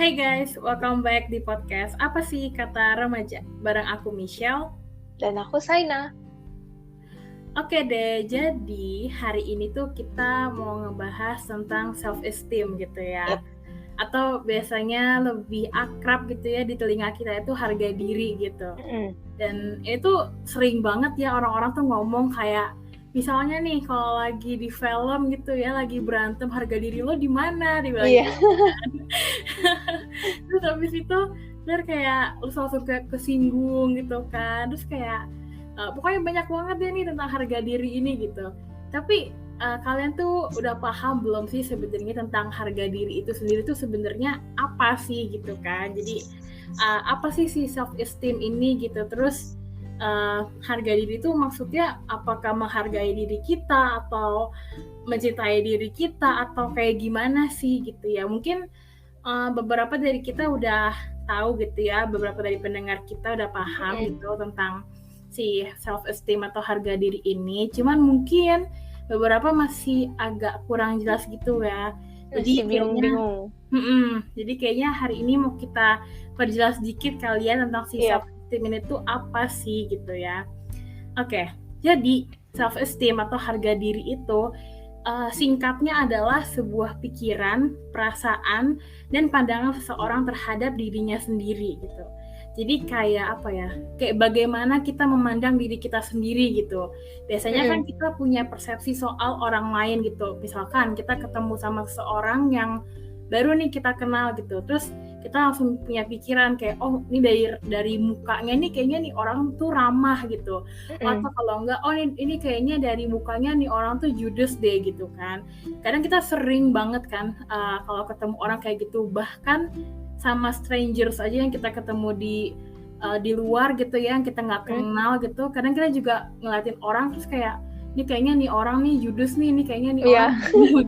Hai guys, welcome back di podcast Apa sih Kata Remaja? Bareng aku Michelle. Dan aku Saina. Oke deh, jadi hari ini tuh kita mau ngebahas tentang self-esteem gitu ya. Yep. Atau biasanya lebih akrab gitu ya di telinga kita itu harga diri gitu. Dan itu sering banget ya orang-orang tuh ngomong kayak misalnya nih kalau lagi di film gitu ya, lagi berantem, harga diri lo di mana? Iya. Terus habis itu biar kayak lu langsung kayak kesinggung gitu kan. Terus kayak pokoknya banyak banget ya nih tentang harga diri ini gitu. Tapi kalian tuh udah paham belum sih sebenarnya tentang harga diri itu sendiri tuh sebenarnya apa sih gitu kan? Jadi apa sih si self esteem ini gitu. Terus harga diri itu maksudnya apakah menghargai diri kita atau mencintai diri kita atau kayak gimana sih gitu ya. Mungkin beberapa dari kita udah tahu gitu ya, beberapa dari pendengar kita udah paham gitu tentang si self esteem atau harga diri ini. Cuman mungkin beberapa masih agak kurang jelas gitu ya. Jadi bingung-bingung. Jadi kayaknya hari ini mau kita perjelas dikit kalian tentang si self esteem ini tuh apa sih gitu ya. Oke, jadi self esteem atau harga diri itu singkatnya adalah sebuah pikiran, perasaan, dan pandangan seseorang terhadap dirinya sendiri gitu. Jadi kayak apa ya? Kayak bagaimana kita memandang diri kita sendiri gitu. Biasanya kan kita punya persepsi soal orang lain gitu. Misalkan kita ketemu sama seseorang yang baru nih kita kenal gitu. Terus kita langsung punya pikiran kayak oh ini dari mukanya nih kayaknya nih orang tuh ramah gitu. Atau kalau enggak oh ini kayaknya dari mukanya nih orang tuh judes deh gitu kan. Kadang kita sering banget kan kalau ketemu orang kayak gitu, bahkan sama strangers aja yang kita ketemu di luar gitu ya, yang kita nggak kenal gitu. Kadang kita juga ngeliatin orang terus kayak ini kayaknya nih orang nih judes nih, ini kayaknya nih orang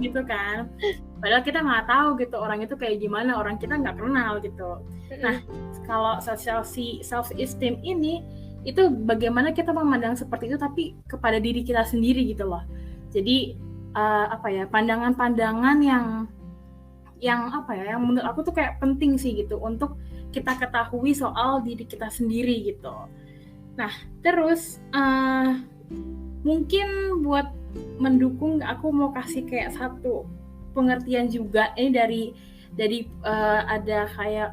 gitu kan. Padahal kita nggak tahu gitu orang itu kayak gimana, orang kita nggak kenal gitu. Nah, kalau self esteem ini itu bagaimana kita memandang seperti itu tapi kepada diri kita sendiri gitu loh. Jadi pandangan-pandangan yang apa ya, yang menurut aku tuh kayak penting sih gitu untuk kita ketahui soal diri kita sendiri gitu. Nah, terus mungkin buat mendukung aku mau kasih kayak satu pengertian juga ini dari ada kayak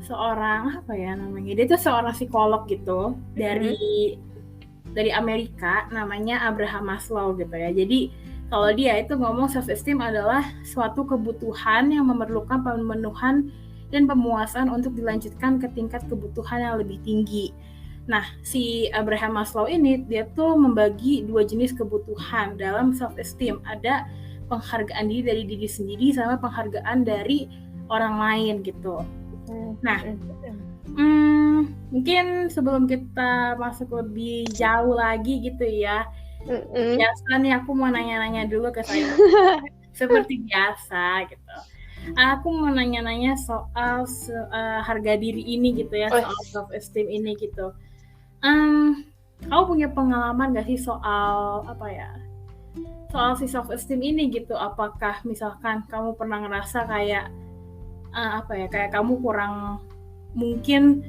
seorang apa ya namanya, dia tuh seorang psikolog gitu dari Amerika, namanya Abraham Maslow gitu ya. Jadi kalau dia itu ngomong self esteem adalah suatu kebutuhan yang memerlukan pemenuhan dan pemuasan untuk dilanjutkan ke tingkat kebutuhan yang lebih tinggi. Nah, si Abraham Maslow ini dia tuh membagi dua jenis kebutuhan dalam self esteem. Ada penghargaan diri dari diri sendiri sama penghargaan dari orang lain gitu. Nah, mungkin sebelum kita masuk lebih jauh lagi gitu ya, biasa nih aku mau nanya-nanya dulu ke saya. Seperti biasa gitu. Aku mau nanya-nanya soal harga diri ini gitu ya, soal self esteem ini gitu. Kamu punya pengalaman gak sih soal apa ya? Soal si self esteem ini gitu. Apakah misalkan kamu pernah ngerasa kayak kayak kamu kurang mungkin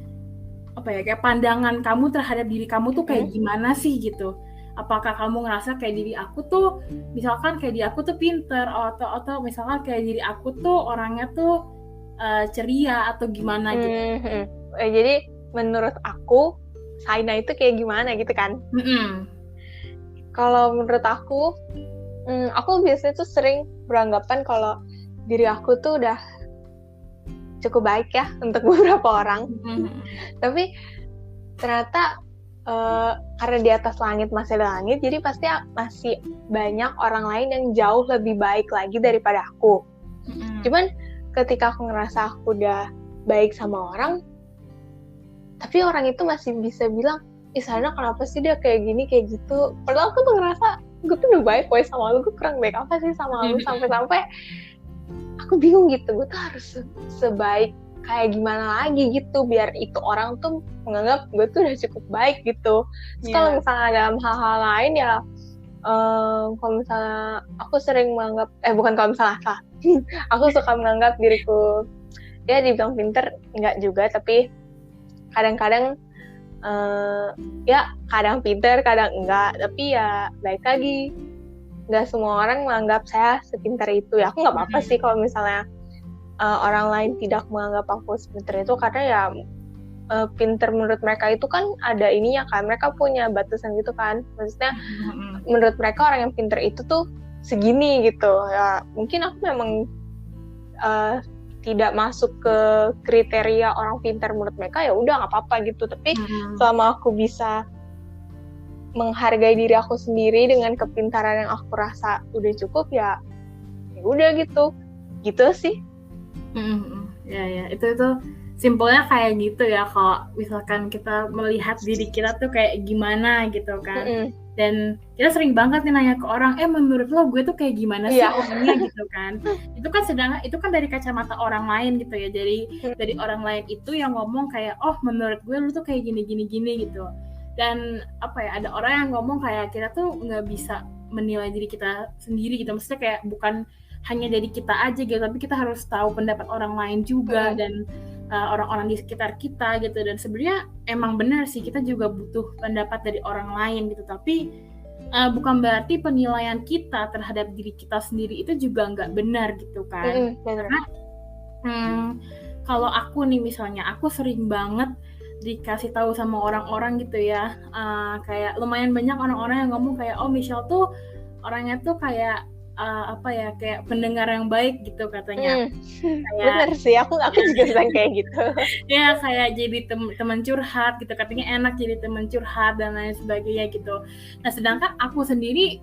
kayak pandangan kamu terhadap diri kamu tuh kayak gimana sih gitu. Apakah kamu ngerasa kayak diri aku tuh misalkan kayak diri aku tuh pinter atau misalkan kayak diri aku tuh orangnya tuh ceria atau gimana gitu. Jadi menurut aku Saina itu kayak gimana gitu kan? Kalau menurut aku biasanya tuh sering beranggapan kalau diri aku tuh udah cukup baik ya untuk beberapa orang. Tapi ternyata karena di atas langit masih ada langit, jadi pasti masih banyak orang lain yang jauh lebih baik lagi daripada aku. Cuman ketika aku ngerasa aku udah baik sama orang, tapi orang itu masih bisa bilang, Saina kenapa sih dia kayak gini, kayak gitu. Padahal aku tuh ngerasa, gue tuh udah baik boy sama lu, gue kurang baik apa sih sama lu, sampai-sampai aku bingung gitu, gue tuh harus sebaik kayak gimana lagi gitu biar itu orang tuh menganggap gue tuh udah cukup baik gitu. Terus kalau misalnya dalam hal-hal lain ya kalau misalnya aku sering menganggap bukan kalau misalnya aku suka menganggap diriku ya dibilang pinter enggak juga, tapi kadang-kadang ya kadang pinter kadang enggak, tapi ya baik lagi nggak semua orang menganggap saya sepintar itu ya. Aku nggak apa-apa sih kalau misalnya orang lain tidak menganggap aku sepintar itu, karena ya pinter menurut mereka itu kan ada ininya kan, mereka punya batasan gitu kan, maksudnya menurut mereka orang yang pinter itu tuh segini gitu ya. Mungkin aku memang tidak masuk ke kriteria orang pintar menurut mereka, ya udah nggak apa-apa gitu. Tapi selama aku bisa menghargai diri aku sendiri dengan kepintaran yang aku rasa udah cukup, ya udah gitu sih. Ya itu simpelnya kayak gitu ya. Kalau misalkan kita melihat diri kita tuh kayak gimana gitu kan. Dan kita sering banget nih nanya ke orang, menurut lo gue tuh kayak gimana sih orangnya gitu kan. Itu kan dari kacamata orang lain gitu ya. Jadi dari orang lain itu yang ngomong kayak, oh menurut gue lu tuh kayak gini gitu. Dan ada orang yang ngomong kayak kita tuh nggak bisa menilai diri kita sendiri gitu. Maksudnya kayak bukan hanya dari kita aja gitu, tapi kita harus tahu pendapat orang lain juga dan orang-orang di sekitar kita gitu. Dan sebenarnya emang benar sih, kita juga butuh pendapat dari orang lain gitu. Tapi bukan berarti penilaian kita terhadap diri kita sendiri itu juga nggak benar gitu kan. Karena kalau aku nih misalnya, aku sering banget dikasih tahu sama orang-orang gitu ya, kayak lumayan banyak orang-orang yang ngomong kayak, oh Michelle tuh orangnya tuh kayak kayak pendengar yang baik gitu katanya. Bener sih, aku juga bilang kayak gitu. Ya kayak jadi teman curhat gitu, katanya enak jadi teman curhat dan lain sebagainya gitu. Nah sedangkan aku sendiri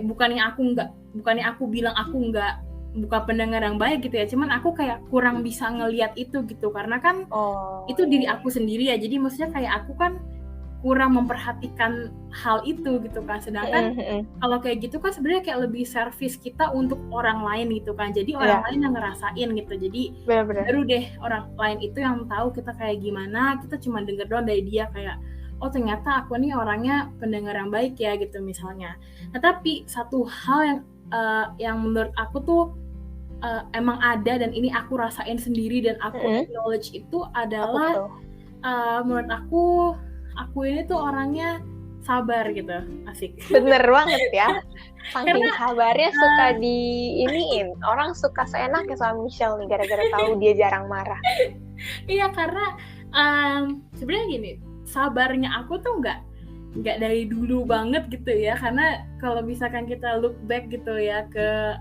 bukannya aku bilang aku bukan pendengar yang baik gitu ya, cuman aku kayak kurang bisa ngelihat itu gitu, karena kan itu diri aku sendiri ya. Jadi maksudnya kayak aku kan kurang memperhatikan hal itu gitu kan. Sedangkan kalau kayak gitu kan sebenarnya kayak lebih servis kita untuk orang lain gitu kan. Jadi orang lain yang ngerasain gitu. Jadi baru deh orang lain itu yang tahu kita kayak gimana. Kita cuma denger doang dari dia kayak, oh ternyata aku nih orangnya pendengar yang baik ya gitu misalnya. Nah tapi satu hal yang menurut aku tuh emang ada dan ini aku rasain sendiri dan aku acknowledge itu adalah menurut aku ini tuh orangnya sabar gitu. Asik. Bener banget ya. Saking sabarnya suka diiniin. Orang suka seenaknya sama Michelle nih gara-gara tahu dia jarang marah. Iya, karena sebenarnya gini, sabarnya aku tuh nggak dari dulu banget gitu ya. Karena kalau misalkan kita look back gitu ya ke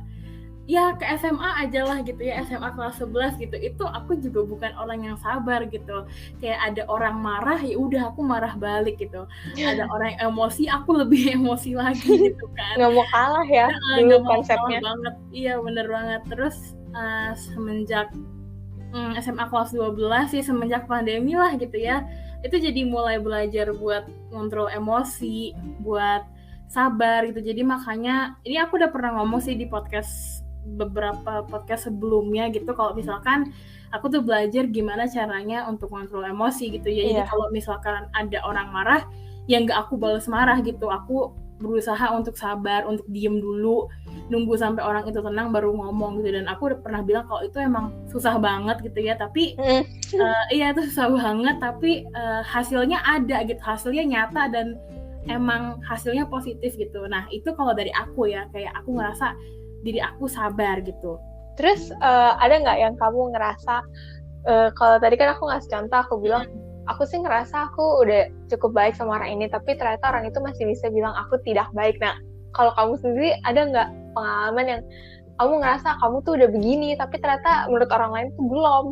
SMA aja lah gitu ya, SMA kelas 11 gitu, itu aku juga bukan orang yang sabar gitu. Kayak ada orang marah, ya udah aku marah balik gitu. Ada orang yang emosi, aku lebih emosi lagi gitu kan. Nggak mau kalah ya, dulu konsepnya. Banget. Iya bener banget. Terus semenjak SMA kelas 12 sih, semenjak pandemi lah gitu ya, itu jadi mulai belajar buat ngontrol emosi, buat sabar gitu. Jadi makanya ini aku udah pernah ngomong sih di beberapa podcast sebelumnya gitu, kalau misalkan aku tuh belajar gimana caranya untuk kontrol emosi gitu ya. Jadi kalau misalkan ada orang marah, ya nggak aku balas marah gitu, aku berusaha untuk sabar, untuk diem dulu, nunggu sampai orang itu tenang baru ngomong gitu. Dan aku udah pernah bilang kalau itu emang susah banget gitu ya, tapi iya itu susah banget, tapi hasilnya ada gitu, hasilnya nyata dan emang hasilnya positif gitu. Nah itu kalau dari aku ya, kayak aku ngerasa diri aku sabar gitu. Terus ada nggak yang kamu ngerasa, kalau tadi kan aku ngasih contoh, aku bilang aku sih ngerasa aku udah cukup baik sama orang ini, tapi ternyata orang itu masih bisa bilang aku tidak baik. Nah kalau kamu sendiri ada nggak pengalaman yang kamu ngerasa kamu tuh udah begini, tapi ternyata menurut orang lain tuh belum?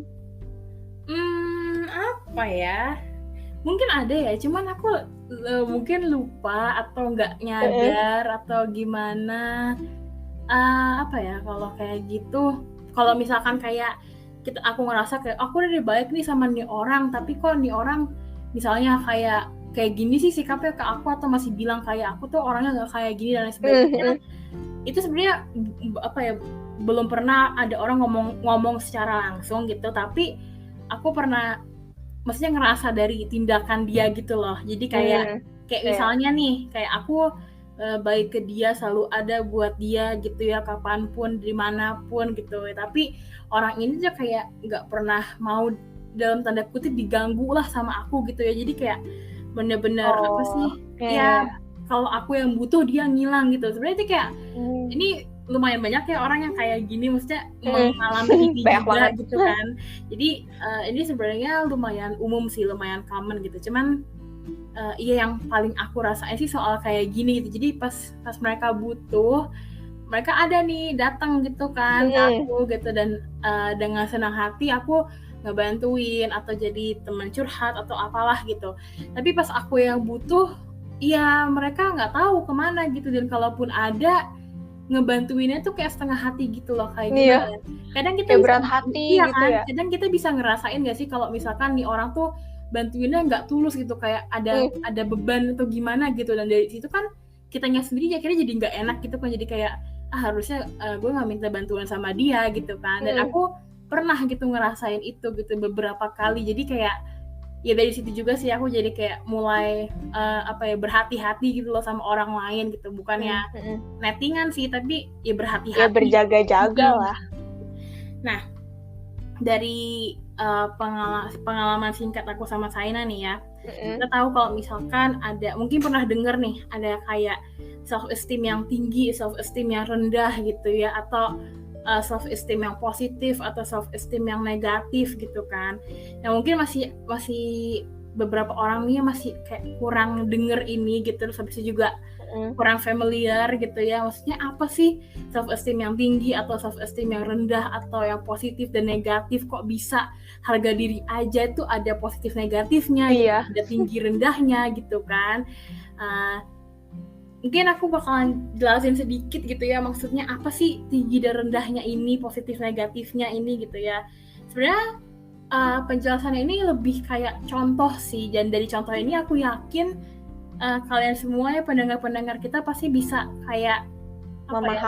Apa ya? Mungkin ada ya, cuman aku mungkin lupa atau nggak nyadar atau gimana. Kalau kayak gitu, kalau misalkan kayak aku ngerasa kayak aku udah baik nih sama nih orang, tapi kok nih orang misalnya kayak gini sih sikapnya ke aku, atau masih bilang kayak aku tuh orangnya nggak kayak gini dan lain sebagainya. Itu sebenarnya belum pernah ada orang ngomong secara langsung gitu, tapi aku pernah maksudnya ngerasa dari tindakan dia gitu loh. Jadi kayak misalnya nih, kayak aku baik ke dia, selalu ada buat dia gitu ya, kapanpun, dimanapun gitu. Tapi orang ini tuh kayak nggak pernah mau dalam tanda kutip diganggu lah sama aku gitu ya. Jadi kayak bener-bener apa sih? Ya kalau aku yang butuh dia ngilang gitu. Sebenarnya itu kayak ini lumayan banyak ya orang yang kayak gini, maksudnya mengalami ini juga gitu kan. Jadi ini sebenarnya lumayan umum sih, lumayan common gitu. Cuman iya yang paling aku rasain sih soal kayak gini gitu. Jadi pas mereka butuh, mereka ada nih datang gitu kan ke aku gitu, dan dengan senang hati aku ngebantuin atau jadi teman curhat atau apalah gitu. Tapi pas aku yang butuh, ya mereka nggak tahu kemana gitu, dan kalaupun ada ngebantuinnya tuh kayak setengah hati gitu loh, kayak gimana. Kadang kita kayak berat hati iya gitu kan? ya. Kadang kita bisa ngerasain nggak sih kalau misalkan nih orang tuh bantuinnya nggak tulus gitu, kayak ada beban atau gimana gitu, dan dari situ kan kitanya sendiri akhirnya jadi nggak enak gitu kan, jadi kayak harusnya gue nggak minta bantuan sama dia gitu kan. Dan aku pernah gitu ngerasain itu gitu beberapa kali, jadi kayak ya dari situ juga sih aku jadi kayak mulai berhati-hati gitu loh sama orang lain gitu, bukannya nettingan sih, tapi ya berhati-hati, ya berjaga-jaga lah. Nah, dari pengalaman singkat aku sama Saina nih ya, kita tahu kalau misalkan ada, mungkin pernah dengar nih, ada kayak self esteem yang tinggi, self esteem yang rendah gitu ya, atau self esteem yang positif atau self esteem yang negatif gitu kan. Nah mungkin masih beberapa orang nih masih kayak kurang denger ini gitu, terus habis itu juga kurang familiar gitu ya, maksudnya apa sih self esteem yang tinggi atau self esteem yang rendah atau yang positif dan negatif, kok bisa harga diri aja tuh ada positif negatifnya, ada tinggi rendahnya gitu kan. Mungkin aku bakalan jelasin sedikit gitu ya, maksudnya apa sih tinggi dan rendahnya ini, positif negatifnya ini gitu ya. Sebenarnya penjelasannya ini lebih kayak contoh sih, dan dari contoh ini aku yakin kalian semua ya, pendengar-pendengar kita pasti bisa kayak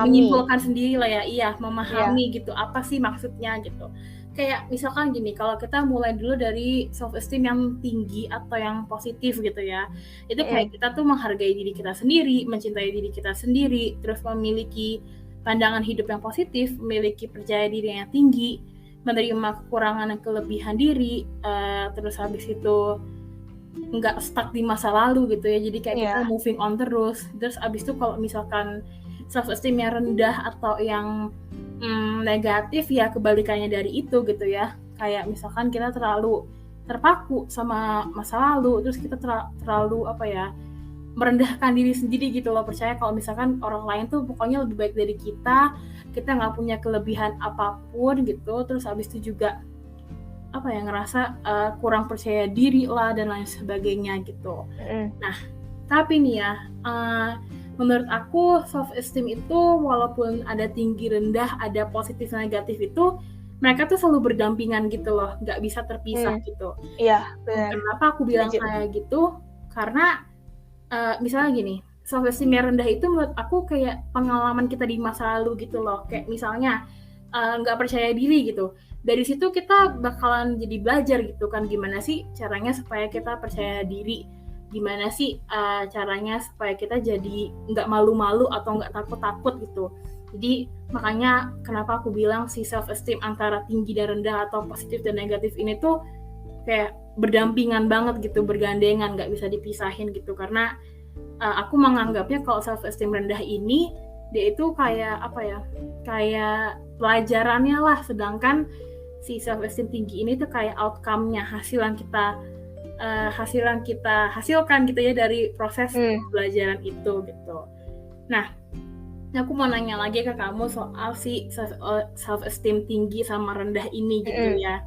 menyimpulkan sendiri lah ya, memahami gitu apa sih maksudnya gitu. Kayak misalkan gini, kalau kita mulai dulu dari self esteem yang tinggi atau yang positif gitu ya, itu kayak kita tuh menghargai diri kita sendiri, mencintai diri kita sendiri, terus memiliki pandangan hidup yang positif, memiliki percaya diri yang tinggi, menerima kekurangan dan kelebihan diri, terus habis itu nggak stuck di masa lalu gitu ya, jadi kayak kita moving on terus. Terus abis itu kalau misalkan self esteem yang rendah atau yang negatif, ya kebalikannya dari itu gitu ya, kayak misalkan kita terlalu terpaku sama masa lalu, terus kita terlalu merendahkan diri sendiri gitu loh, percaya kalau misalkan orang lain tuh pokoknya lebih baik dari kita nggak punya kelebihan apapun gitu. Terus abis itu juga ngerasa kurang percaya diri lah dan lain sebagainya gitu. Nah, tapi nih ya, menurut aku self esteem itu walaupun ada tinggi rendah, ada positif negatif, itu mereka tuh selalu berdampingan gitu loh, nggak bisa terpisah gitu. Iya, benar. Kenapa aku bilang kayak gitu? Karena misalnya gini, self esteem yang rendah itu menurut aku kayak pengalaman kita di masa lalu gitu loh. Kayak misalnya nggak percaya diri gitu. Dari situ kita bakalan jadi belajar gitu kan, gimana sih caranya supaya kita percaya diri, gimana sih caranya supaya kita jadi nggak malu-malu atau nggak takut-takut gitu. Jadi makanya kenapa aku bilang si self esteem antara tinggi dan rendah atau positif dan negatif ini tuh kayak berdampingan banget gitu, bergandengan, nggak bisa dipisahin gitu. Karena aku menganggapnya kalau self esteem rendah ini dia itu kayak kayak pelajarannya lah, sedangkan si self esteem tinggi ini tuh kayak outcome-nya, hasil yang kita hasilkan gitu ya dari proses pembelajaran itu gitu. Nah, aku mau nanya lagi ke kamu soal si self esteem tinggi sama rendah ini gitu ya.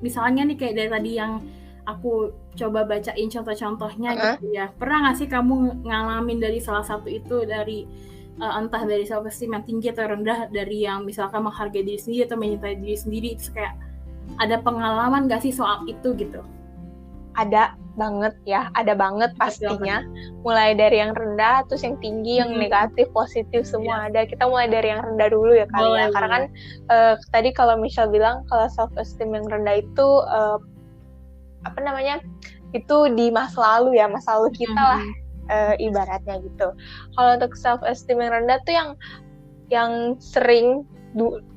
Misalnya nih kayak dari tadi yang aku coba bacain contoh-contohnya gitu ya. Pernah nggak sih kamu ngalamin dari salah satu itu, dari entah dari self esteem yang tinggi atau rendah, dari yang misalkan menghargai diri sendiri atau mencintai diri sendiri, terus kayak ada pengalaman nggak sih soal itu gitu? Ada banget ya, ada banget pastinya. Mulai dari yang rendah, terus yang tinggi, yang negatif, positif, semua ada. Kita mulai dari yang rendah dulu ya kali ya. Karena kan tadi kalau Michelle bilang kalau self esteem yang rendah itu itu di masa lalu ya, masa lalu kita lah. ibaratnya gitu. Kalau untuk self esteem yang rendah tuh yang sering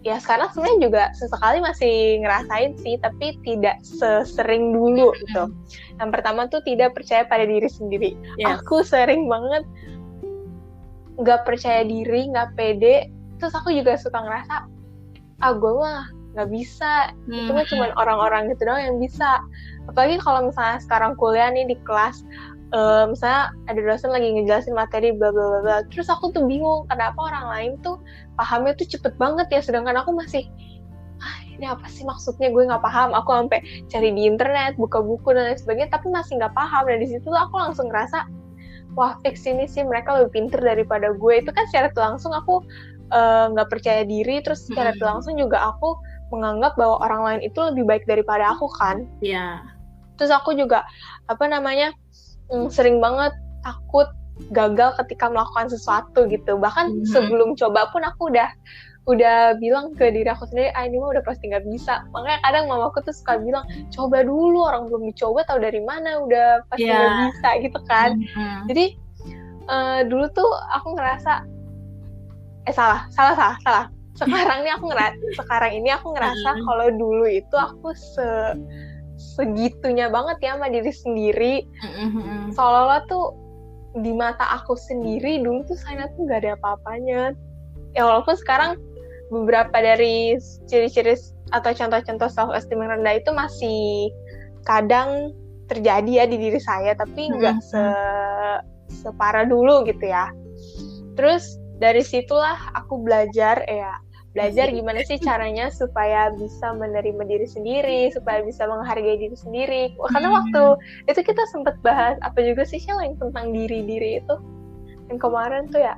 ya sekarang sebenarnya juga sesekali masih ngerasain sih, tapi tidak sesering dulu gitu. Yang pertama tuh tidak percaya pada diri sendiri. Aku sering banget nggak percaya diri, nggak pede. Terus aku juga suka ngerasa, gue mah nggak bisa. Itu mah cuma orang-orang gitu doang yang bisa. Apalagi kalau misalnya sekarang kuliah nih di kelas, misalnya ada dosen lagi ngejelasin materi bla bla bla, terus aku tuh bingung kenapa orang lain tuh pahamnya tuh cepet banget ya, sedangkan aku masih ini apa sih maksudnya, gue nggak paham. Aku sampai cari di internet, buka buku dan lain sebagainya, tapi masih nggak paham. Dan di situ aku langsung ngerasa, wah fix ini sih mereka lebih pinter daripada gue. Itu kan secara langsung aku nggak percaya diri, terus secara langsung juga aku menganggap bahwa orang lain itu lebih baik daripada aku kan. Terus aku juga sering banget takut gagal ketika melakukan sesuatu gitu. Bahkan sebelum coba pun aku udah bilang ke diri aku sendiri, ini mah udah pasti nggak bisa. Makanya kadang mamaku tuh suka bilang, coba dulu, orang belum dicoba tahu dari mana udah pasti nggak bisa gitu kan. Jadi dulu tuh aku ngerasa salah. Sekarang ini aku ngerasa kalau dulu itu aku segitunya banget ya sama diri sendiri. Seolah-olah tuh di mata aku sendiri dulu tuh saya tuh gak ada apa-apanya. Ya walaupun sekarang beberapa dari ciri-ciri atau contoh-contoh self esteem yang rendah itu masih kadang terjadi ya di diri saya, tapi nggak separah dulu gitu ya. Terus dari situlah aku belajar gimana sih caranya supaya bisa menerima diri sendiri, supaya bisa menghargai diri sendiri. Karena waktu itu kita sempat bahas apa juga sih yang tentang diri itu yang kemarin tuh ya,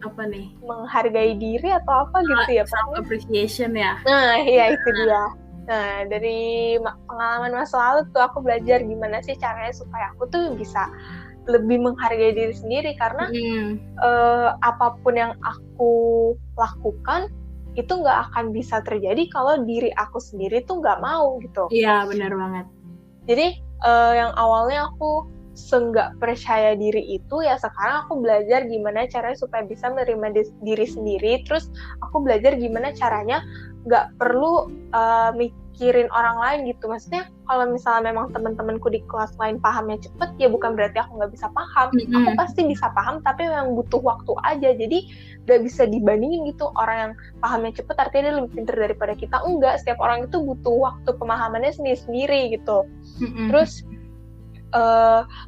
apa nih, menghargai diri atau apa gitu ya, self appreciation ya. Nah iya itu dia. Nah dari pengalaman masa lalu tuh aku belajar gimana sih caranya supaya aku tuh bisa lebih menghargai diri sendiri, karena apapun yang aku lakukan itu nggak akan bisa terjadi kalau diri aku sendiri tuh nggak mau gitu. Iya benar banget. Jadi yang awalnya aku nggak percaya diri itu, ya sekarang aku belajar gimana caranya supaya bisa menerima diri sendiri. Terus aku belajar gimana caranya nggak perlu mikirin orang lain gitu. Maksudnya kalau misalnya memang teman-temanku di kelas lain pahamnya cepet, ya bukan berarti aku nggak bisa paham. Aku pasti bisa paham, tapi memang butuh waktu aja. Jadi nggak bisa dibandingin gitu, orang yang pahamnya cepet artinya dia lebih pintar daripada kita. Enggak, setiap orang itu butuh waktu pemahamannya sendiri-sendiri gitu. Terus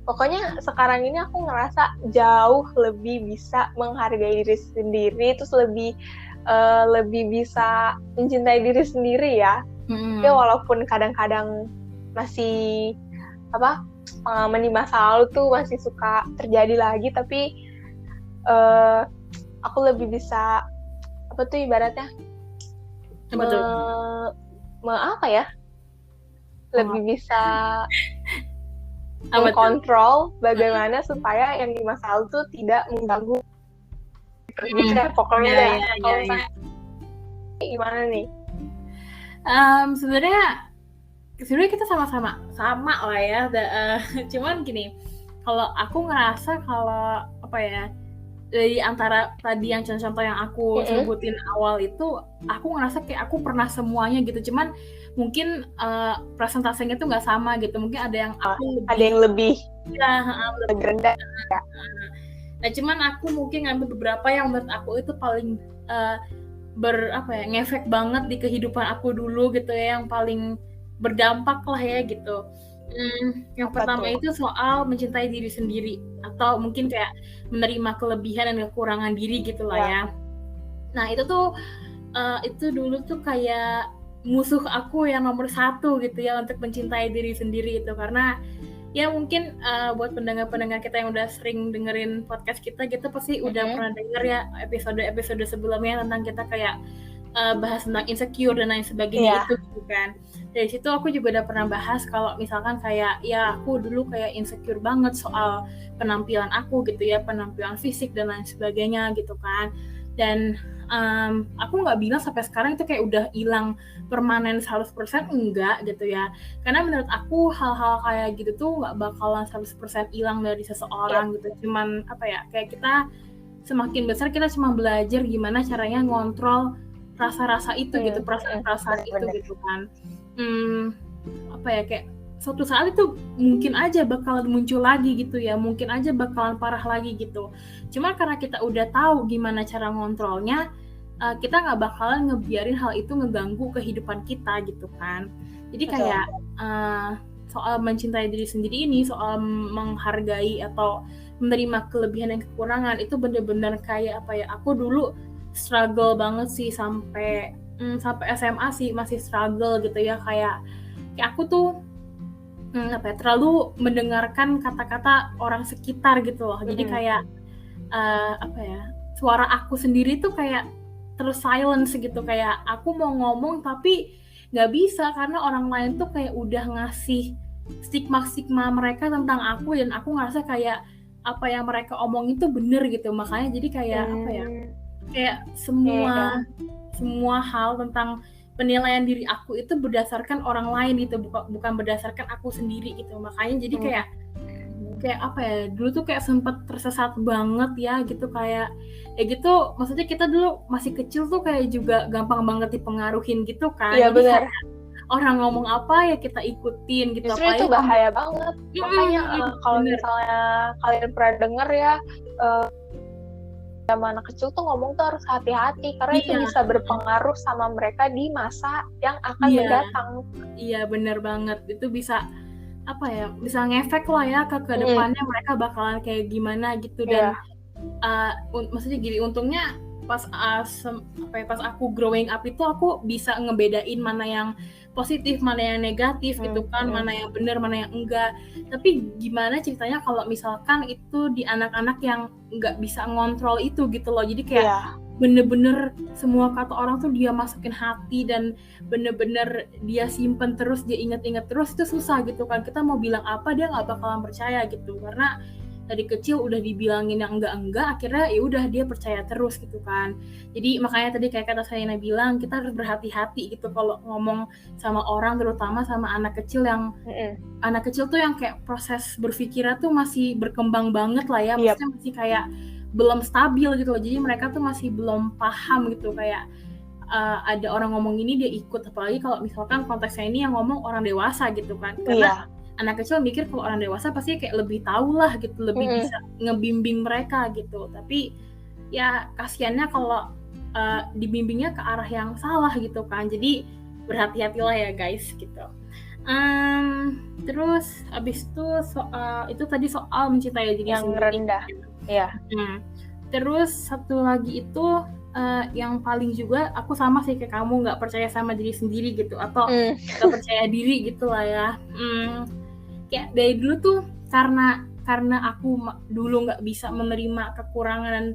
pokoknya sekarang ini aku ngerasa jauh lebih bisa menghargai diri sendiri, terus lebih bisa mencintai diri sendiri ya. Ya walaupun kadang-kadang masih pengalaman di masa lalu tuh masih suka terjadi lagi, tapi aku lebih bisa ibaratnya lebih bisa mengkontrol bagaimana supaya yang di masa lalu tuh tidak mengganggu. Pokoknya gimana nih? Sebenarnya kita sama lah ya. Cuman gini, kalau aku ngerasa kalau dari antara tadi yang contoh-contoh yang aku sebutin awal itu, aku ngerasa kayak aku pernah semuanya gitu. Cuman mungkin presentasinya tuh nggak sama gitu. Mungkin ada yang lebih rendah. Nah, cuman aku mungkin ngambil beberapa yang menurut aku itu paling ngefek banget di kehidupan aku dulu gitu ya, yang paling berdampak lah ya gitu. Yang pertama itu soal mencintai diri sendiri, atau mungkin kayak menerima kelebihan dan kekurangan diri gitu lah ya. Nah itu tuh itu dulu tuh kayak musuh aku yang nomor 1 gitu ya, untuk mencintai diri sendiri itu. Karena ya mungkin buat pendengar-pendengar kita yang udah sering dengerin podcast kita gitu, pasti udah pernah denger ya episode sebelumnya tentang kita kayak bahas tentang insecure dan lain sebagainya itu gitu kan. Dari situ aku juga udah pernah bahas kalau misalkan kayak ya aku dulu kayak insecure banget soal penampilan aku gitu ya, penampilan fisik dan lain sebagainya gitu kan. Dan aku nggak bilang sampai sekarang itu kayak udah hilang permanen 100% enggak gitu ya, karena menurut aku hal-hal kayak gitu tuh nggak bakalan 100% hilang dari seseorang gitu. Cuman apa ya, kayak kita semakin besar kita cuma belajar gimana caranya ngontrol rasa-rasa itu gitu, perasaan-perasaan itu gitu kan. Apa ya, kayak suatu saat itu mungkin aja bakalan muncul lagi gitu ya, mungkin aja bakalan parah lagi gitu. Cuma karena kita udah tahu gimana cara ngontrolnya, kita nggak bakalan ngebiarin hal itu ngeganggu kehidupan kita gitu kan. Jadi kayak soal mencintai diri sendiri ini, soal menghargai atau menerima kelebihan dan kekurangan itu bener-bener kayak apa ya, aku dulu struggle banget sih sampai SMA sih masih struggle gitu ya, kayak aku tuh apa ya, terlalu mendengarkan kata-kata orang sekitar gitu loh. Jadi kayak apa ya, suara aku sendiri tuh kayak terus silence gitu, kayak aku mau ngomong tapi nggak bisa karena orang lain tuh kayak udah ngasih stigma mereka tentang aku, dan aku ngerasa kayak apa yang mereka omong itu bener gitu. Makanya jadi kayak apa ya, kayak semua hal tentang penilaian diri aku itu berdasarkan orang lain gitu, bukan berdasarkan aku sendiri gitu. Makanya jadi kayak apa ya, dulu tuh kayak sempat tersesat banget ya gitu, kayak ya gitu. Maksudnya kita dulu masih kecil tuh kayak juga gampang banget dipengaruhin gitu kan. Iya, benar. Orang ngomong apa ya kita ikutin gitu. Justru itu bahaya banget. Makanya kalau misalnya kalian pernah dengar ya, sama anak kecil tuh ngomong tuh harus hati-hati karena itu bisa berpengaruh sama mereka di masa yang akan mendatang. Iya, benar banget. Itu bisa apa ya, bisa ngefek lah ya ke depannya mereka bakalan kayak gimana gitu. Dan maksudnya gini, untungnya pas aku growing up itu aku bisa ngebedain mana yang positif, mana yang negatif gitu kan, mana yang benar, mana yang enggak. Tapi gimana ceritanya kalau misalkan itu di anak-anak yang nggak bisa ngontrol itu gitu loh. Jadi kayak bener-bener semua kata orang tuh dia masukin hati dan bener-bener dia simpen terus, dia inget-inget terus, itu susah gitu kan. Kita mau bilang apa dia nggak bakalan percaya gitu, karena dari kecil udah dibilangin yang enggak, akhirnya ya udah dia percaya terus gitu kan. Jadi makanya tadi kayak kata Sayana bilang, kita harus berhati-hati gitu kalau ngomong sama orang, terutama sama anak kecil yang anak kecil tuh yang kayak proses berpikirnya tuh masih berkembang banget lah ya, maksudnya masih kayak belum stabil gitu loh. Jadi mereka tuh masih belum paham gitu, kayak ada orang ngomong ini dia ikut, apalagi kalau misalkan konteksnya ini yang ngomong orang dewasa gitu kan. Karena anak kecil mikir kalau orang dewasa pasti kayak lebih tahu lah gitu, lebih bisa ngebimbing mereka gitu. Tapi ya kasiannya kalau dibimbingnya ke arah yang salah gitu kan. Jadi berhati-hatilah ya guys gitu. Terus abis itu tadi soal mencintai diri yang rendah. Terus satu lagi itu yang paling juga aku sama sih kayak kamu, nggak percaya sama diri sendiri gitu, atau nggak percaya diri gitu lah ya. Kayak dari dulu tuh karena aku dulu nggak bisa menerima kekurangan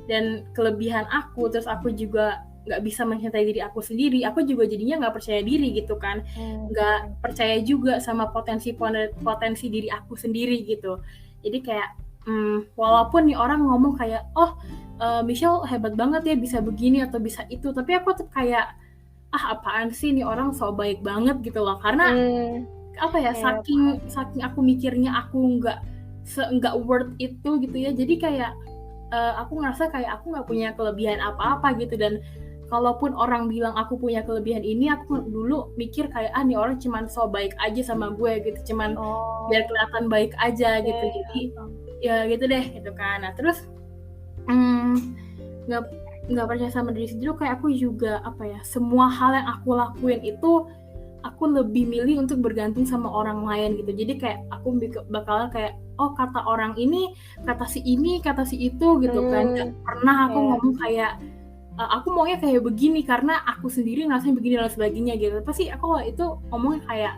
dan kelebihan aku, terus aku juga nggak bisa mencintai diri aku sendiri, aku juga jadinya nggak percaya diri gitu kan, nggak percaya juga sama potensi diri aku sendiri gitu. Jadi kayak walaupun nih orang ngomong kayak Michelle hebat banget ya bisa begini atau bisa itu, tapi aku tuh kayak apaan sih nih orang so baik banget gitu loh, karena apa ya, saking aku mikirnya aku nggak worth itu gitu ya. Jadi kayak aku ngerasa kayak aku nggak punya kelebihan apa-apa gitu. Dan kalaupun orang bilang aku punya kelebihan ini, aku dulu mikir kayak nih orang cuman so baik aja sama gue gitu, cuman biar kelihatan baik aja gitu. Jadi ya gitu deh gitu kan. Nah terus nggak percaya sama diri sendiri kayak aku juga apa ya, semua hal yang aku lakuin itu aku lebih milih untuk bergantung sama orang lain gitu. Jadi kayak aku bakalan kayak kata orang ini, kata si ini, kata si itu gitu kan. Gak pernah aku ngomong kayak aku maunya kayak begini karena aku sendiri ngerasain begini dan sebagainya gitu. Pasti aku itu ngomongnya kayak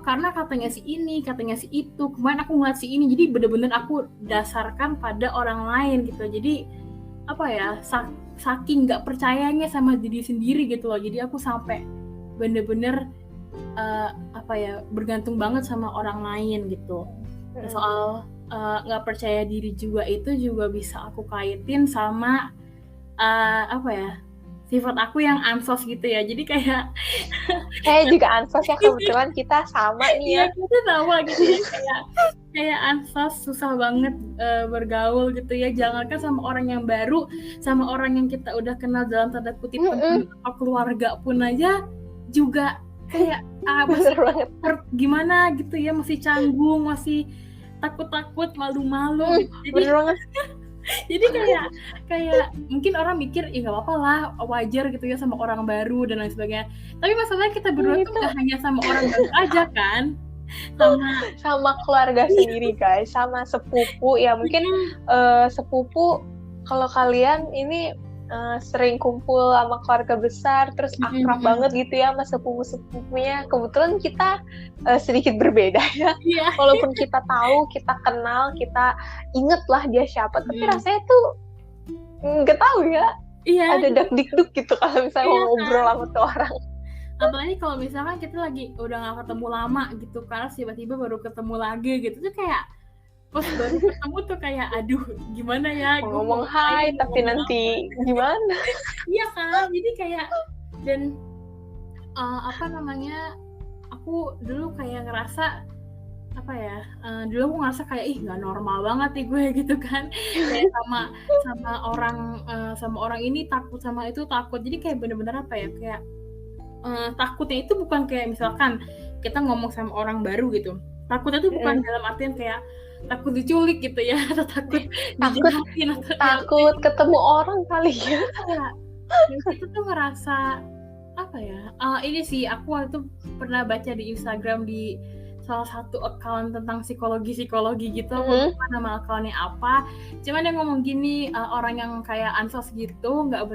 karena katanya si ini, katanya si itu, kemarin aku ngeliat si ini. Jadi bener-bener aku dasarkan pada orang lain gitu. Jadi apa ya, saking gak percayanya sama diri sendiri gitu loh. Jadi aku sampai bener-bener apa ya, bergantung banget sama orang lain gitu. Soal nggak percaya diri juga itu juga bisa aku kaitin sama apa ya, sifat aku yang ansos gitu ya, jadi kayak juga ansos ya, kebetulan kita sama nih ya. Iya, kita sama gitu ya, kayak ansos susah banget bergaul gitu ya, jangankan sama orang yang baru, sama orang yang kita udah kenal dalam tanda kutip teman atau keluarga pun aja juga kayak Bener banget. Gimana gitu ya, masih canggung, masih takut-takut, malu-malu gitu. Bener banget. Jadi kayak mungkin orang mikir ya nggak apa-apa lah, wajar gitu ya sama orang baru dan lain sebagainya. Tapi masalahnya kita berdua tuh nggak hanya sama orang baru aja kan, sama keluarga sendiri guys, sama sepupu ya mungkin sepupu kalau kalian ini sering kumpul sama keluarga besar terus akrab banget gitu ya sama sepupu-sepupunya. Kebetulan kita sedikit berbeda ya. Walaupun kita tahu, kita kenal, kita inget lah dia siapa, tapi rasanya tuh nggak tahu ya. Ada dak-dikduk gitu kalau misalnya mau ngobrol sama tuh orang. Apalagi kalau misalkan kita lagi udah gak ketemu lama gitu, karena tiba-tiba baru ketemu lagi gitu tuh kayak pas baru ketemu tuh kayak aduh gimana ya, ngomong hai tapi nanti gimana. Iya kan, jadi kayak dan aku dulu kayak ngerasa dulu aku ngerasa kayak nggak normal banget nih gue gitu kan, kayak sama orang ini takut, sama itu takut, jadi kayak bener-bener kayak takutnya itu bukan kayak misalkan kita ngomong sama orang baru gitu, takutnya tuh bukan dalam artian kayak takut diculik gitu ya, atau takut dijahatin, takut ketemu orang kali ya. Itu tuh ngerasa ini sih aku waktu itu pernah baca di Instagram di salah satu account tentang psikologi gitu, lupa nama accountnya apa, cuman dia ngomong gini, orang yang kayak ansos gitu nggak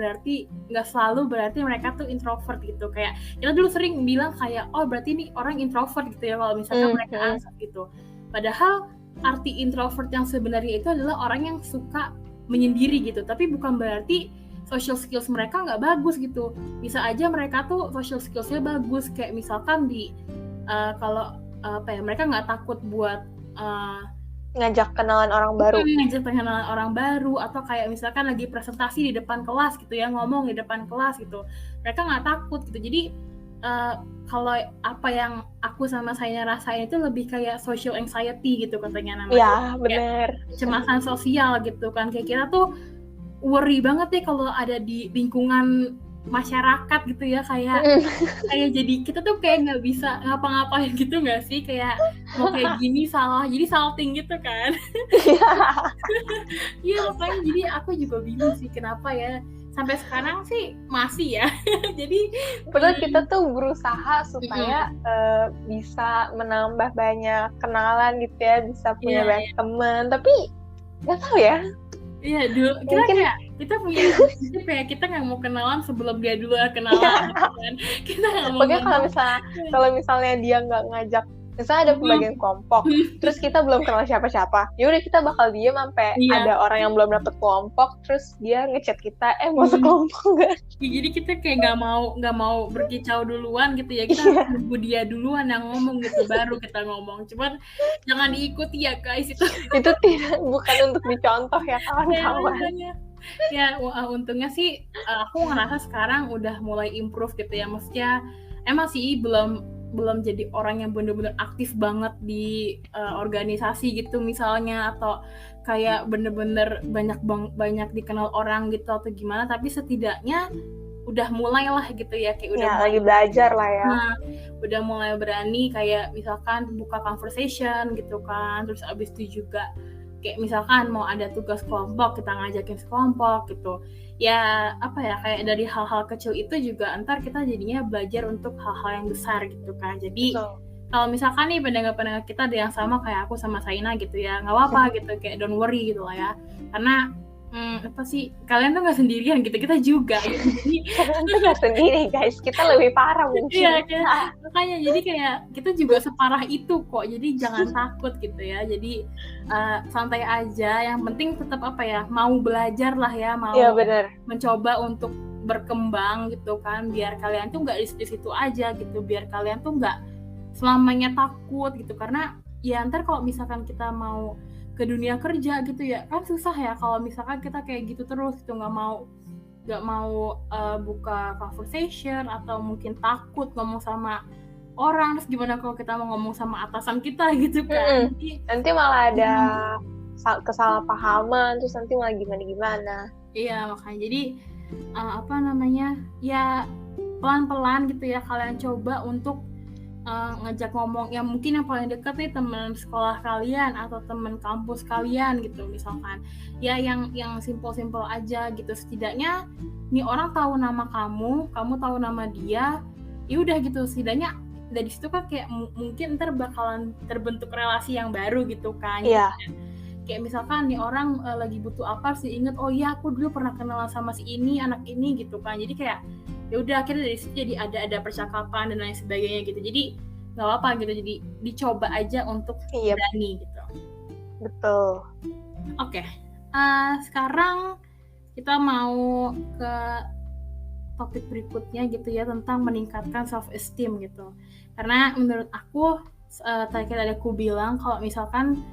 selalu berarti mereka tuh introvert gitu. Kayak kita dulu sering bilang kayak berarti ini orang introvert gitu ya kalau misalkan mereka ansos gitu, padahal arti introvert yang sebenarnya itu adalah orang yang suka menyendiri gitu, tapi bukan berarti social skills mereka nggak bagus gitu. Bisa aja mereka tuh social skillsnya bagus, kayak misalkan kalau mereka nggak takut buat ngajak kenalan orang baru, atau kayak misalkan lagi presentasi di depan kelas gitu ya, ngomong di depan kelas gitu, mereka nggak takut gitu. Jadi kalau apa yang aku sama saya rasain itu lebih kayak social anxiety gitu katanya namanya. Ya benar. Kecemasan sosial gitu kan, kayak kita tuh worry banget deh kalau ada di lingkungan masyarakat gitu ya, kayak jadi kita tuh kayak nggak bisa ngapa-ngapain gitu nggak sih, kayak mau kayak gini salah, jadi salting gitu kan. Iya makanya jadi aku juga bingung sih kenapa ya sampai sekarang sih masih ya. Jadi padahal kita tuh berusaha supaya bisa menambah banyak kenalan gitu ya, bisa punya banyak teman, tapi nggak tahu ya. Iya dulu kita punya kayak kita nggak mau kenalan sebelum dia dulu kenalan gitu kan. Kita nggak mau. Pokoknya kalau misalnya dia nggak ngajak, misalnya ada pembagian kelompok, terus kita belum kenal siapa-siapa, yaudah kita bakal diem sampai ada orang yang belum dapet kelompok, terus dia ngechat kita, mau sekelompok nggak? Jadi kita kayak nggak mau berkicau duluan gitu ya, kita harus nunggu dia duluan yang ngomong gitu, baru kita ngomong. Cuman jangan diikuti ya guys, itu bukan untuk dicontoh ya kawan-kawan. Ya untungnya sih aku ngerasa sekarang udah mulai improve gitu ya, maksudnya emang sih belum jadi orang yang bener-bener aktif banget di organisasi gitu misalnya, atau kayak bener-bener banyak dikenal orang gitu atau gimana, tapi setidaknya udah mulai lah gitu ya, kayak udah lagi belajar lah ya. Udah mulai berani kayak misalkan buka conversation gitu kan, terus abis itu juga kayak misalkan mau ada tugas kelompok kita ngajakin sekelompok gitu ya, kayak dari hal-hal kecil itu juga ntar kita jadinya belajar untuk hal-hal yang besar gitu kan. Jadi kalau misalkan nih pendengar-pendengar kita ada yang sama kayak aku sama Saina gitu ya, nggak apa-apa gitu, kayak don't worry gitu lah ya, karena kalian tuh nggak sendirian gitu, kita juga gitu. Jadi kalian tuh nggak sendiri guys, kita lebih parah mungkin. Makanya jadi kayak kita juga separah itu kok, jadi jangan takut gitu ya. Jadi santai aja, yang penting tetap mau belajar lah ya, mau mencoba untuk berkembang gitu kan, biar kalian tuh nggak di situ aja gitu, biar kalian tuh nggak selamanya takut gitu, karena ya ntar kalau misalkan kita mau ke dunia kerja gitu ya kan susah ya kalau misalkan kita kayak gitu terus gitu, nggak mau nggak mau buka conversation atau mungkin takut ngomong sama orang. Terus gimana kalau kita mau ngomong sama atasan kita gitu kan? Nanti malah ada kesalahpahaman, terus nanti malah gimana. Iya, makanya jadi ya pelan-pelan gitu ya kalian coba untuk ngajak ngomong yang mungkin yang paling dekat nih teman sekolah kalian atau teman kampus kalian gitu misalkan ya yang simpel-simpel aja gitu, setidaknya nih orang tahu nama kamu tahu nama dia, ya udah gitu, setidaknya dari situ kan kayak mungkin ntar bakalan terbentuk relasi yang baru gitu kan. Iya. Kayak misalkan nih orang lagi butuh apa sih, inget oh iya aku dulu pernah kenalan sama si ini anak ini gitu kan, jadi kayak ya udah akhirnya dari situ jadi ada percakapan dan lain sebagainya gitu, jadi nggak apa gitu, jadi dicoba aja untuk berani gitu. Betul. Oke. Sekarang kita mau ke topik berikutnya gitu ya, tentang meningkatkan self esteem gitu, karena menurut aku tadi aku bilang kalau misalkan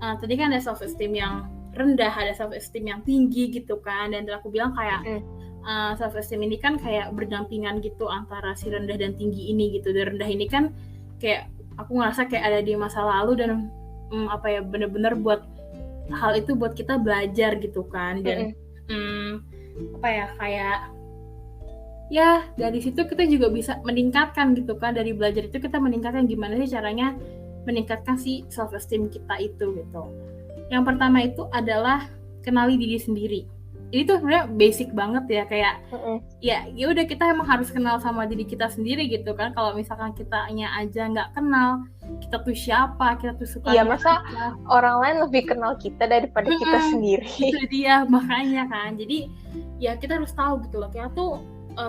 tadi kan ada self esteem yang rendah, ada self esteem yang tinggi gitu kan, dan aku bilang kayak self esteem ini kan kayak berdampingan gitu antara si rendah dan tinggi ini gitu. Dan rendah ini kan kayak aku ngerasa kayak ada di masa lalu dan bener-bener buat hal itu buat kita belajar gitu kan, dan kayak ya dari situ kita juga bisa meningkatkan gitu kan, dari belajar itu kita meningkatkan gimana sih caranya meningkatkan si self esteem kita itu gitu. Yang pertama itu adalah kenali diri sendiri. Ini tuh sebenarnya basic banget ya, kayak ya udah kita emang harus kenal sama diri kita sendiri gitu kan. Kalau misalkan kitanya aja nggak kenal kita tuh siapa, kita tuh suka masa orang lain lebih kenal kita daripada kita sendiri. Itu dia makanya kan, jadi ya kita harus tahu gitu loh, kita tuh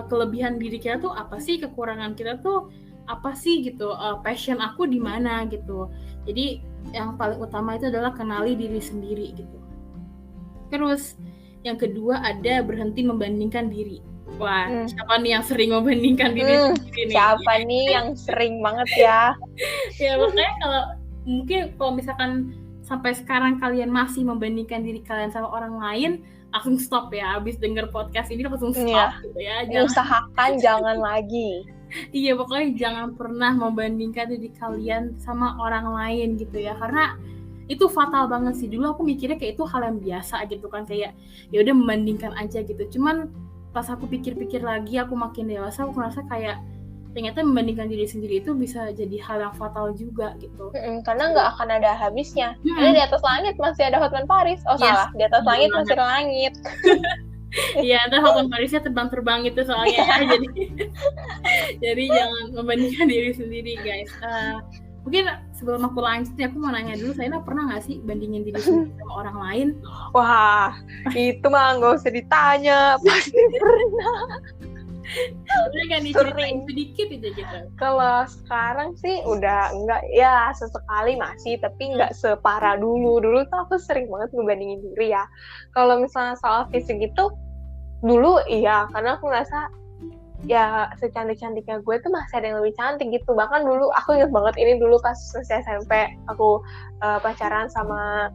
kelebihan diri kita tuh apa sih, kekurangan kita tuh apa sih gitu, passion aku di mana gitu. Jadi yang paling utama itu adalah kenali diri sendiri gitu. Terus yang kedua ada berhenti membandingkan diri. Wah, siapa nih yang sering membandingkan diri sendiri nih? Siapa nih yang sering banget ya? Ya makanya kalau misalkan sampai sekarang kalian masih membandingkan diri kalian sama orang lain, langsung stop ya. Abis denger podcast ini langsung stop gitu ya. Usahakan jangan lagi. Iya, pokoknya jangan pernah membandingkan diri kalian sama orang lain gitu ya, karena itu fatal banget sih. Dulu aku mikirnya kayak itu hal yang biasa gitu kan, kayak ya udah membandingkan aja gitu. Cuman pas aku pikir-pikir lagi, aku makin dewasa, aku ngerasa kayak ternyata membandingkan diri sendiri itu bisa jadi hal yang fatal juga gitu. Karena nggak akan ada habisnya. Karena di atas langit masih ada Hotman Paris. Salah, di atas langit masih ada langit. Iya, ntar Hotman Parisnya terbang-terbang itu soalnya. Jadi jangan membandingkan diri sendiri guys. Mungkin sebelum aku lanjut ya, aku mau nanya dulu, Saina pernah nggak sih bandingin diri sendiri sama orang lain? Wah, itu mah nggak usah ditanya, pasti pernah. Kan diceritain sedikit aja gitu. Kalau sekarang sih udah enggak ya, sesekali masih, tapi enggak separah dulu. Dulu tuh aku sering banget ngebandingin diri ya. Kalau misalnya soal fisik itu dulu iya, karena aku ngerasa ya secantik-cantiknya gue tuh masih ada yang lebih cantik gitu. Bahkan dulu aku ingat banget ini dulu pas masih SMP, aku pacaran sama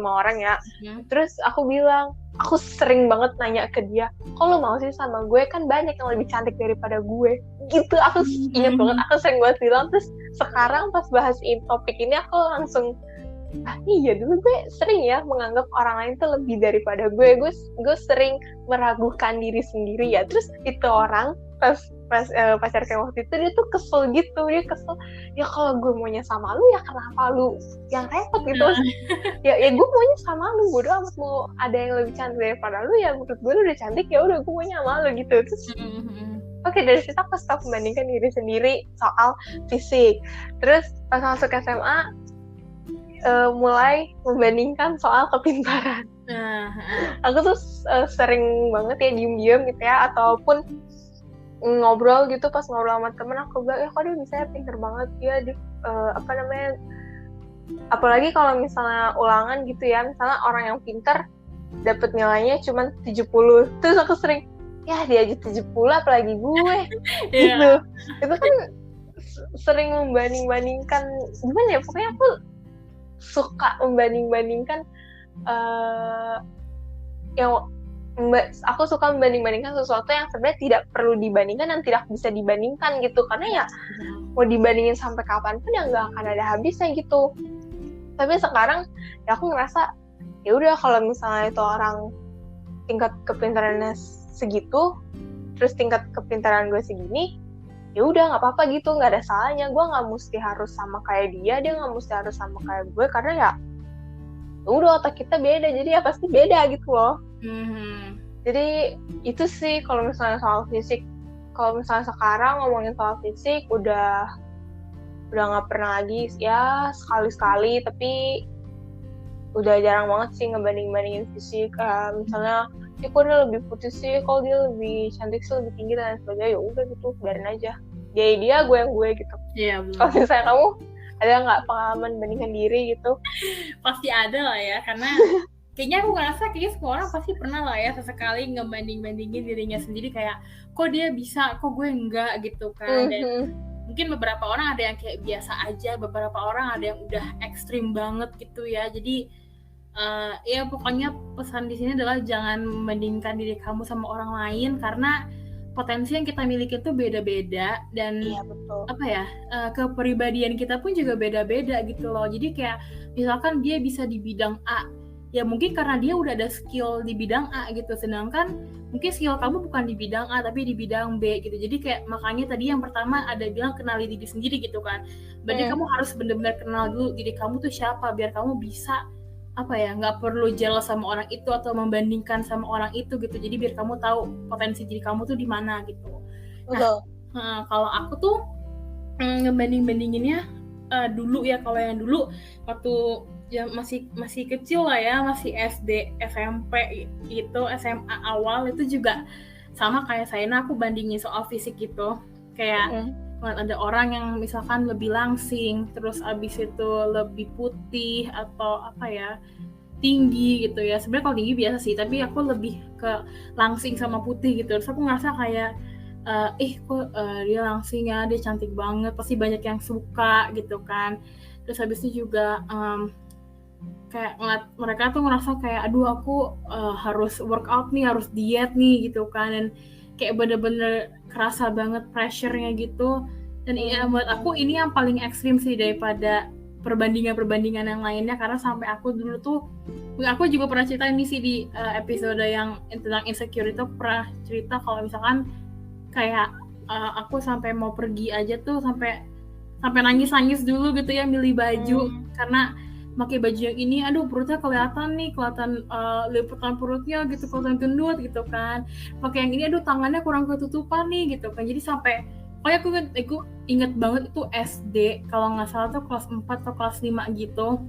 orang ya. Terus aku bilang, aku sering banget nanya ke dia, kok lo mau sih sama gue, kan banyak yang lebih cantik daripada gue gitu. Aku ingat banget, aku sering banget bilang. Terus sekarang pas bahas topik ini aku langsung iya, dulu gue sering ya menganggap orang lain tuh lebih daripada gue sering meragukan diri sendiri ya. Terus itu orang pas pacar kayak waktu itu dia tuh kesel gitu, dia kesel ya kalau gue maunya sama lu ya kenapa lu yang repot gitu. ya gue maunya sama lu, bodo amat mau ada yang lebih cantik daripada lu, ya menurut gue lu udah cantik, ya udah gue maunya sama lu gitu. Terus oke, dari situ aku stop membandingkan diri sendiri soal fisik. Terus pas masuk SMA mulai membandingkan soal kepintaran. Aku tuh sering banget ya diem-diem gitu ya, ataupun ngobrol gitu, pas ngobrol sama temen aku bilang, kok dia bisa pinter banget ya, apalagi kalau misalnya ulangan gitu ya, misalnya orang yang pinter dapat nilainya cuma 70, terus aku sering ya dia aja 70 apalagi gue gitu. Itu kan sering membanding-bandingkan, gimana ya, pokoknya aku suka membanding-bandingkan yang aku suka membanding-bandingkan sesuatu yang sebenarnya tidak perlu dibandingkan dan tidak bisa dibandingkan gitu, karena ya mau dibandingin sampai kapanpun ya nggak akan ada habisnya gitu. Tapi sekarang ya aku ngerasa ya udah, kalau misalnya itu orang tingkat kepintarannya segitu, terus tingkat kepintaran gue segini, ya udah nggak apa-apa gitu, nggak ada salahnya. Gue nggak mesti harus sama kayak dia nggak mesti harus sama kayak gue, karena ya udah otak kita beda, jadi ya pasti beda gitu loh. Jadi itu sih kalau misalnya soal fisik. Kalau misalnya sekarang ngomongin soal fisik udah nggak pernah lagi ya, sekali-sekali, tapi udah jarang banget sih ngebanding-bandingin fisik. Misalnya ya kok dia lebih putih sih, kalau dia lebih cantik sih, lebih tinggi dan sebagainya, ya udah gitu, biarin aja, dia gue yang gue gitu. Iya, kalau misalnya kamu ada nggak pengalaman bandingkan diri gitu? Pasti ada lah ya, karena kayaknya aku ngerasa kayaknya semua orang pasti pernah lah ya sesekali ngebanding-bandingin dirinya sendiri, kayak kok dia bisa, kok gue enggak gitu kan. Dan mungkin beberapa orang ada yang kayak biasa aja, beberapa orang ada yang udah ekstrim banget gitu ya. Jadi ya pokoknya pesan di sini adalah jangan membandingkan diri kamu sama orang lain, karena potensi yang kita miliki itu beda-beda, dan iya, betul. apa ya, kepribadian kita pun juga beda-beda gitu loh. Jadi kayak misalkan dia bisa di bidang A, ya mungkin karena dia udah ada skill di bidang A gitu, sedangkan mungkin skill kamu bukan di bidang A tapi di bidang B gitu. Jadi kayak makanya tadi yang pertama ada bilang kenali diri sendiri gitu kan. Berarti kamu harus benar-benar kenal dulu diri kamu tuh siapa, biar kamu bisa apa ya, nggak perlu jealous sama orang itu atau membandingkan sama orang itu gitu. Jadi biar kamu tahu potensi diri kamu tuh di mana gitu. Nah, kalau aku tuh ngebanding-bandinginnya dulu ya, kalau yang dulu waktu ya masih kecil lah ya, masih SD, SMP itu, SMA awal itu juga sama kayak Saina, aku bandingin soal fisik gitu. Kayak ada orang yang misalkan lebih langsing, terus abis itu lebih putih atau apa ya, tinggi gitu ya. Sebenarnya kalau tinggi biasa sih, tapi aku lebih ke langsing sama putih gitu. Terus aku ngerasa kayak kok dia langsing ya, dia cantik banget, pasti banyak yang suka gitu kan. Terus habis itu juga kayak ngeliat mereka tuh ngerasa kayak aduh aku harus workout nih, harus diet nih gitu kan, dan kayak bener-bener kerasa banget pressure-nya gitu. Dan iya, buat aku ini yang paling ekstrim sih daripada perbandingan yang lainnya, karena sampai aku dulu tuh, aku juga pernah cerita ini sih di episode yang tentang insecure itu, pernah cerita kalau misalkan kayak aku sampai mau pergi aja tuh sampai nangis dulu gitu ya, milih baju karena pakai baju yang ini, aduh perutnya kelihatan liputan perutnya gitu, kelihatan gendut gitu kan. Pakai yang ini, aduh tangannya kurang ketutupan nih gitu kan. Jadi sampai pokoknya aku inget banget itu SD, kalau nggak salah tuh kelas 4 atau kelas 5 gitu.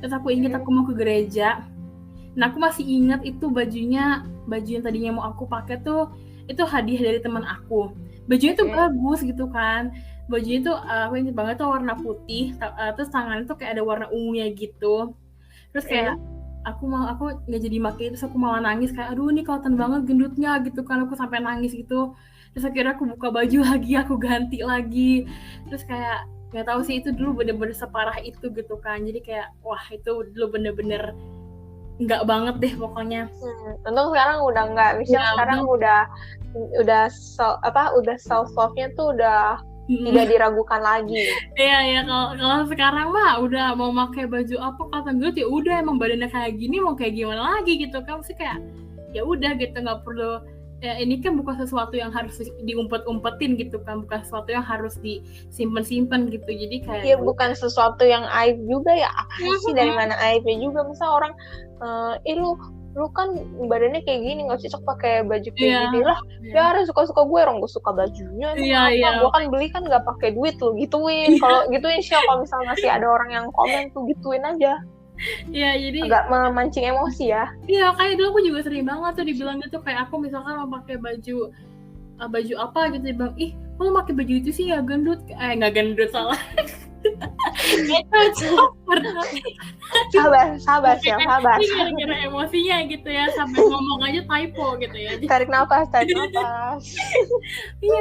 Terus aku inget aku mau ke gereja. Nah aku masih ingat itu baju yang tadinya mau aku pakai tuh, itu hadiah dari teman aku. Bajunya tuh bagus gitu kan. Bajunya tuh aku inget banget tuh warna putih, terus tangannya tuh kayak ada warna ungunya gitu. Terus kayak aku nggak jadi pakai, terus aku malah nangis kayak aduh ini kelihatan banget gendutnya gitu kan. Aku sampai nangis gitu. Terus akhirnya aku buka baju lagi, aku ganti lagi. Terus kayak nggak tahu sih, itu dulu bener-bener separah itu gitu kan. Jadi kayak wah itu dulu bener-bener nggak banget deh pokoknya. Untung sekarang udah nggak, misalnya sekarang udah self love-nya tuh udah tidak diragukan lagi. Iya, kalau sekarang mah udah mau pakai baju apa kata gendut ya udah, emang badannya kayak gini, mau kayak gimana lagi gitu kan. Sih kayak ya udah gitu, nggak perlu ya, ini kan bukan sesuatu yang harus diumpet-umpetin gitu kan, bukan sesuatu yang harus disimpan gitu. Jadi kayak ya bukan sesuatu yang aib juga ya, apa sih dari mana aibnya juga. Misal orang lu kan badannya kayak gini, nggak cocok pakai baju kayak gini lah. Ya harus suka-suka gue, orang gue suka bajunya. Gue kan beli kan nggak pakai duit lu gituin. Kalau gituin sih, kalau misalnya masih ada orang yang komen tuh gituin aja. Iya, jadi agak memancing emosi ya. Iya, kayak dulu aku juga sering banget tuh dibilang gitu, kayak aku misalkan mau pakai baju apa gitu, bang, ih kalau pakai baju itu sih ya gendut, nggak gendut, salah. sabar gara-gara emosinya gitu ya, sampai ngomong aja typo gitu ya. Tarik nafas Iya,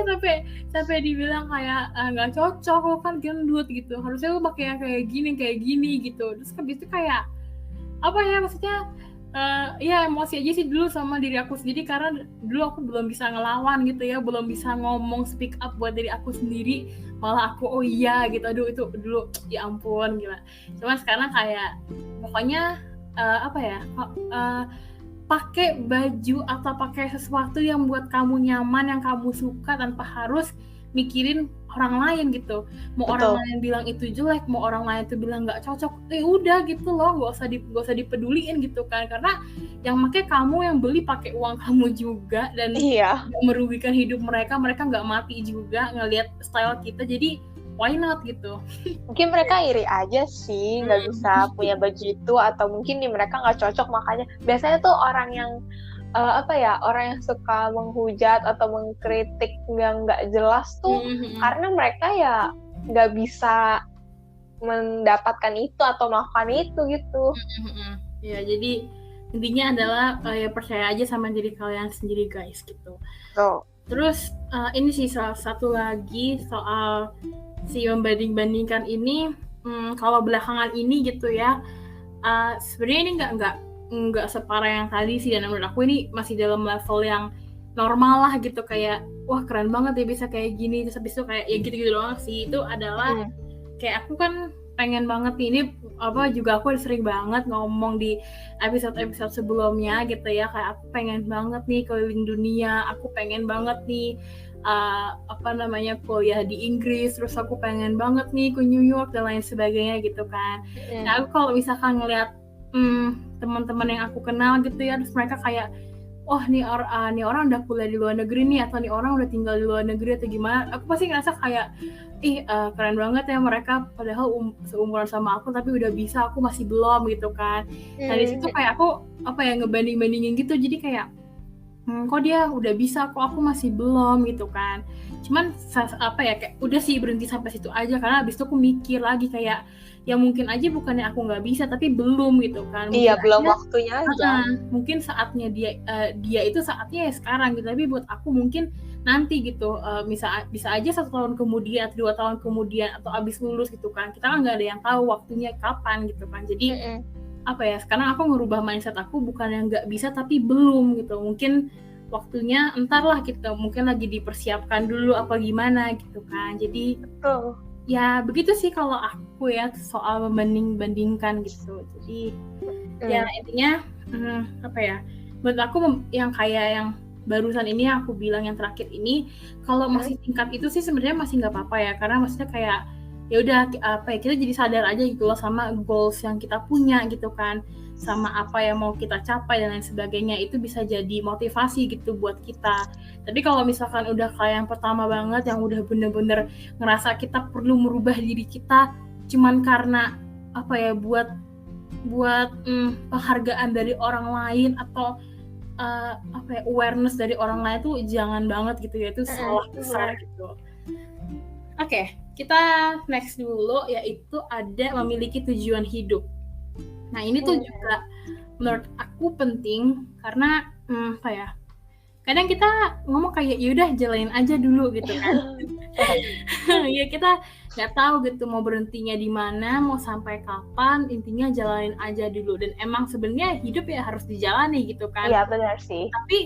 sampai dibilang kayak nggak cocok, lo kan gendut gitu, harusnya lo pakai yang kayak gini gitu. Terus habis itu kayak apa ya, maksudnya Ya emosi aja sih dulu sama diri aku sendiri, karena dulu aku belum bisa ngelawan gitu ya, belum bisa ngomong speak up buat diri aku sendiri, malah aku oh iya gitu, aduh itu dulu ya ampun gila. Cuman sekarang kayak pokoknya apa ya, pakai baju atau pakai sesuatu yang buat kamu nyaman, yang kamu suka, tanpa harus mikirin orang lain gitu. Mau Betul. orang lain bilang itu jelek, mau orang lain itu bilang nggak cocok, udah gitu loh, nggak usah dipeduliin gitu kan, karena yang pakai kamu, yang beli pakai uang kamu juga, dan merugikan hidup mereka nggak mati juga ngelihat style kita, jadi why not gitu. Mungkin mereka iri aja sih nggak bisa punya baju itu, atau mungkin di mereka nggak cocok, makanya biasanya tuh orang yang orang yang suka menghujat atau mengkritik yang nggak jelas tuh karena mereka ya nggak bisa mendapatkan itu atau melakukan itu gitu. Ya jadi intinya adalah ya percaya aja sama diri kalian sendiri guys gitu. Terus ini sih salah satu lagi soal si membanding-bandingkan ini, kalau belakangan ini gitu ya, sebenarnya ini nggak separah yang tadi sih, dan menurut aku ini masih dalam level yang normal lah gitu, kayak wah keren banget ya bisa kayak gini, terus habis itu kayak ya gitu-gitu doang sih. Itu adalah kayak aku kan pengen banget nih, ini juga aku sering banget ngomong di episode-episode sebelumnya gitu ya, kayak aku pengen banget nih keliling dunia, aku pengen banget nih kuliah di Inggris, terus aku pengen banget nih ke New York dan lain sebagainya gitu kan. Nah aku kalau misalkan ngeliat teman-teman yang aku kenal gitu ya, terus mereka kayak oh nih orang udah kuliah di luar negeri nih, atau nih orang udah tinggal di luar negeri atau gimana, aku pasti ngerasa kayak keren banget ya mereka, padahal seumuran sama aku tapi udah bisa, aku masih belum gitu kan. Nah di situ kayak aku ngebanding-bandingin gitu, jadi kayak kok dia udah bisa, kok aku masih belum gitu kan. Cuman kayak udah sih berhenti sampai situ aja, karena abis itu aku mikir lagi kayak ya mungkin aja bukannya aku nggak bisa, tapi belum gitu kan. Iya, belum waktunya aja. Mungkin saatnya dia itu saatnya ya sekarang gitu, tapi buat aku mungkin nanti gitu, bisa aja 1 tahun kemudian atau 2 tahun kemudian, atau abis lulus gitu kan, kita kan nggak ada yang tahu waktunya kapan gitu kan. Jadi sekarang aku ngerubah mindset aku, bukan yang nggak bisa tapi belum gitu, mungkin waktunya entar lah gitu, mungkin lagi dipersiapkan dulu apa gimana gitu kan. Jadi ya begitu sih kalau aku ya soal membanding-bandingkan gitu. Jadi ya intinya menurut aku yang kayak yang barusan ini aku bilang yang terakhir ini, kalau masih tingkat itu sih sebenarnya masih nggak apa-apa ya, karena maksudnya kayak ya udah kita jadi sadar aja gitu loh sama goals yang kita punya gitu kan, sama apa yang mau kita capai dan lain sebagainya, itu bisa jadi motivasi gitu buat kita. Tapi kalau misalkan udah kayak yang pertama banget, yang udah bener-bener ngerasa kita perlu merubah diri kita cuman karena buat penghargaan dari orang lain, atau awareness dari orang lain, tuh jangan banget gitu ya, itu salah besar gitu. Oke, kita next dulu, yaitu ada memiliki tujuan hidup. Nah ini tuh juga menurut aku penting, karena kadang kita ngomong kayak yaudah jalanin aja dulu gitu kan. Ya kita nggak tahu gitu mau berhentinya di mana, mau sampai kapan, intinya jalanin aja dulu. Dan emang sebenarnya hidup ya harus dijalani gitu kan. Iya benar sih. Tapi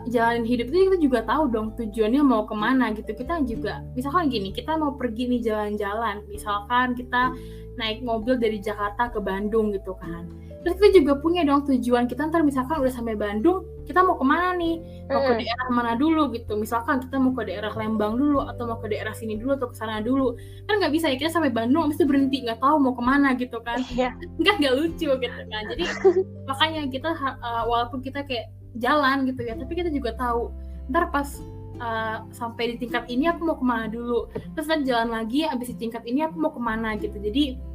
jalanin hidup itu kita juga tahu dong tujuannya mau kemana gitu. Kita juga misalkan gini, kita mau pergi nih jalan-jalan, misalkan kita naik mobil dari Jakarta ke Bandung gitu kan, terus kita juga punya dong tujuan kita, ntar misalkan udah sampai Bandung kita mau kemana nih, mau ke daerah mana dulu gitu, misalkan kita mau ke daerah Lembang dulu, atau mau ke daerah sini dulu, atau ke sana dulu, kan nggak bisa ya kita sampai Bandung habis itu berhenti nggak tahu mau kemana gitu kan. Nggak lucu gitu kan. Jadi makanya kita walaupun kita kayak jalan gitu ya, tapi kita juga tahu ntar pas sampai di tingkat ini aku mau kemana dulu, terus nanti jalan lagi abis di tingkat ini aku mau kemana gitu. Jadi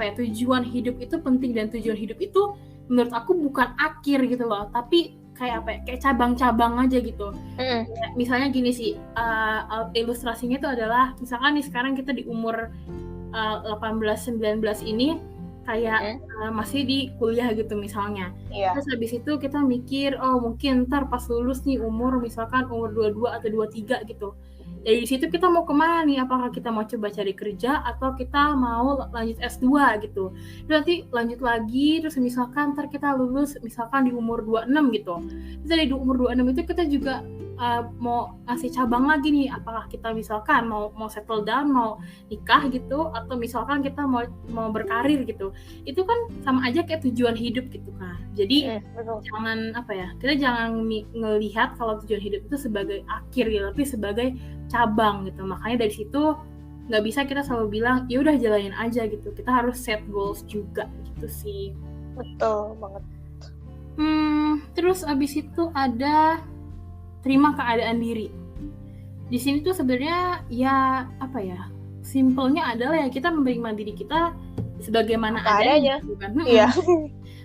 tujuan hidup itu penting, dan tujuan hidup itu menurut aku bukan akhir gitu loh, tapi kayak cabang-cabang aja gitu. Misalnya gini sih, ilustrasinya itu adalah misalkan nih sekarang kita di umur 18-19 ini kayak masih di kuliah gitu misalnya. Terus habis itu kita mikir, oh mungkin ntar pas lulus nih umur misalkan umur 22 atau 23 gitu, dari situ kita mau kemana nih, apakah kita mau coba cari kerja atau kita mau lanjut S2 gitu. Nanti lanjut lagi, terus misalkan ntar kita lulus misalkan di umur 26 gitu, terus dari umur 26 itu kita juga mau ngasih cabang lagi nih, apakah kita misalkan mau settle down, mau nikah gitu, atau misalkan kita mau berkarir gitu. Itu kan sama aja kayak tujuan hidup gitu kan. Jadi jangan kita jangan ngelihat kalau tujuan hidup itu sebagai akhir ya, tapi sebagai cabang gitu. Makanya dari situ nggak bisa kita selalu bilang ya udah jalanin aja gitu. Kita harus set goals juga gitu sih. Betul banget. Terus abis itu ada terima keadaan diri. Di sini tuh sebenarnya ya simpelnya adalah ya kita menerima diri kita sebagaimana adanya gitu kan. Iya.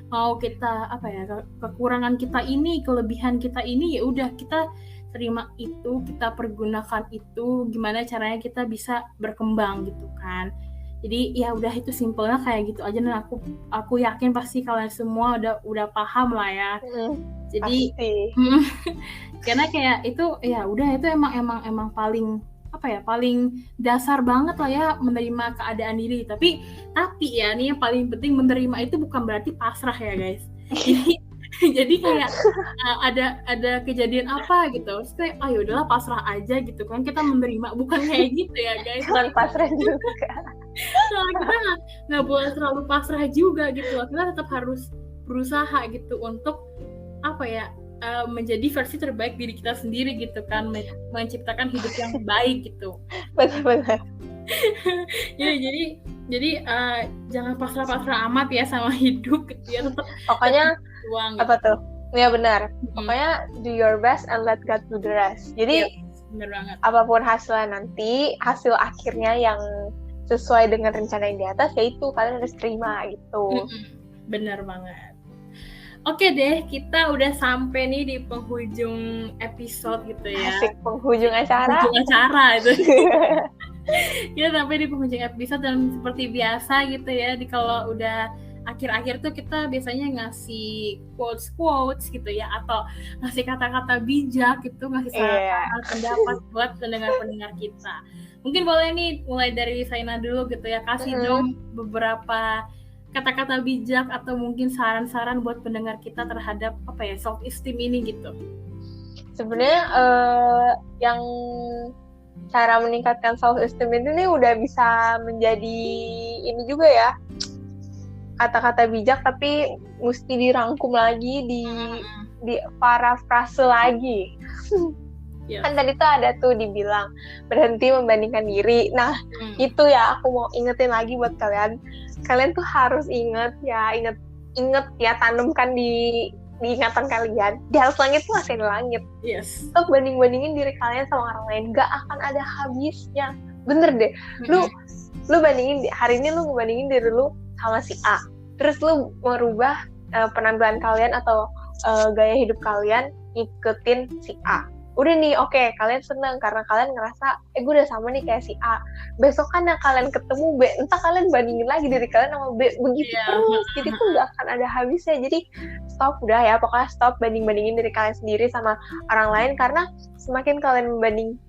Mau kita kekurangan kita ini, kelebihan kita ini, ya udah kita terima itu, kita pergunakan itu, gimana caranya kita bisa berkembang gitu kan. Jadi ya udah, itu simpelnya kayak gitu aja, dan aku yakin pasti kalian semua udah paham lah ya. Jadi karena kayak itu ya udah, itu emang paling paling dasar banget lah ya, menerima keadaan diri. Tapi ya nih yang paling penting, menerima itu bukan berarti pasrah ya guys. Jadi kayak ada kejadian apa gitu, terus kayak ayo udahlah pasrah aja gitu kan, kita menerima, bukan kayak gitu ya guys. Bukan pasrah juga. Kita nggak boleh terlalu pasrah juga gitu, kita tetap harus berusaha gitu untuk menjadi versi terbaik diri kita sendiri gitu kan, menciptakan hidup yang baik gitu. Benar-benar. jadi jangan pasrah-pasrah amat ya sama hidup gitu ya, tetap pokoknya uang, apa tuh ya benar. Pokoknya do your best and let God do the rest. Jadi benar banget, apapun hasilnya nanti, hasil akhirnya yang sesuai dengan rencana yang di atas, yaitu kalian harus terima gitu. Benar banget. Oke deh, kita udah sampai nih di penghujung episode gitu ya. Asik, penghujung acara itu. Kita sampai di penghujung episode, dan seperti biasa gitu ya, kalau udah akhir-akhir tuh kita biasanya ngasih quotes gitu ya, atau ngasih kata-kata bijak gitu, ngasih saran pendapat buat pendengar-pendengar kita. Mungkin boleh nih mulai dari Saina dulu gitu ya, kasih dong beberapa kata-kata bijak atau mungkin saran-saran buat pendengar kita terhadap self esteem ini gitu. Sebenarnya yang cara meningkatkan self esteem itu nih udah bisa menjadi ini juga ya, kata-kata bijak, tapi mesti dirangkum lagi, di parafrase lagi. Kan tadi tuh ada tuh dibilang berhenti membandingkan diri. Nah itu ya aku mau ingetin lagi buat kalian tuh harus inget ya, tanamkan di ingatan kalian, di atas langit tuh masih ada langit. Untuk banding-bandingin diri kalian sama orang lain gak akan ada habisnya. Bener deh. Lu bandingin hari ini, lu ngebandingin diri lu sama si A, terus lu merubah penampilan kalian atau gaya hidup kalian ngikutin si A. Udah nih, oke, kalian seneng karena kalian ngerasa gue udah sama nih kayak si A. Besok kan yang kalian ketemu B, entah kalian bandingin lagi diri kalian sama B, begitu terus. Jadi tuh gak akan ada habisnya. Jadi stop udah ya, pokoknya stop banding-bandingin diri kalian sendiri sama orang lain, karena semakin kalian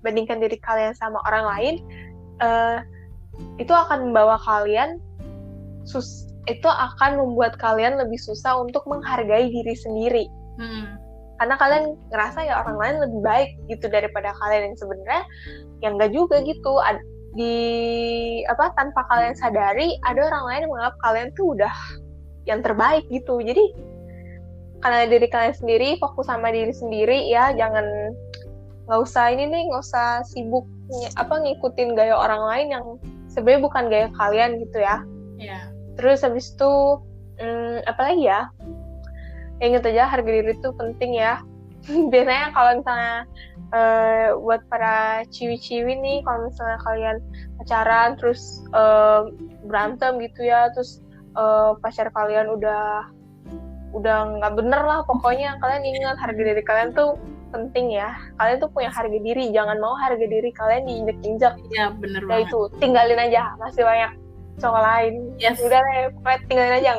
bandingkan diri kalian sama orang lain, itu akan membawa kalian itu akan membuat kalian lebih susah untuk menghargai diri sendiri. Karena kalian ngerasa ya orang lain lebih baik gitu daripada kalian, yang sebenarnya yang enggak juga gitu. Tanpa kalian sadari, ada orang lain yang menganggap kalian tuh udah yang terbaik gitu. Jadi karena diri kalian sendiri, fokus sama diri sendiri ya, nggak usah sibuk ngikutin gaya orang lain yang sebenarnya bukan gaya kalian gitu ya. Terus habis itu apalagi ya, ingat aja harga diri itu penting ya. Biasanya kalau misalnya buat para ciwi-ciwi nih, kalau misalnya kalian pacaran terus berantem gitu ya, terus pacar kalian udah nggak bener lah, pokoknya kalian ingat harga diri kalian tuh penting ya. Kalian tuh punya harga diri, jangan mau harga diri kalian diinjek-injek. Iya bener banget. Itu tinggalin aja, masih banyak cowok lain. Udah deh, pokoknya tinggalin aja.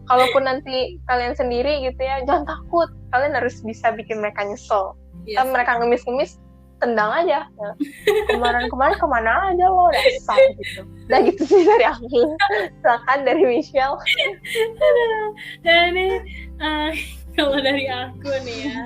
Kalaupun nanti kalian sendiri gitu ya, jangan takut. Kalian harus bisa bikin mereka nyesel. Kan mereka ngemis-ngemis, tendang aja ya. Kemarin kemana aja lo dasar gitu. Udah gitu sih dari aku. Silakan dari Michelle. Dan ini kalau dari aku nih ya,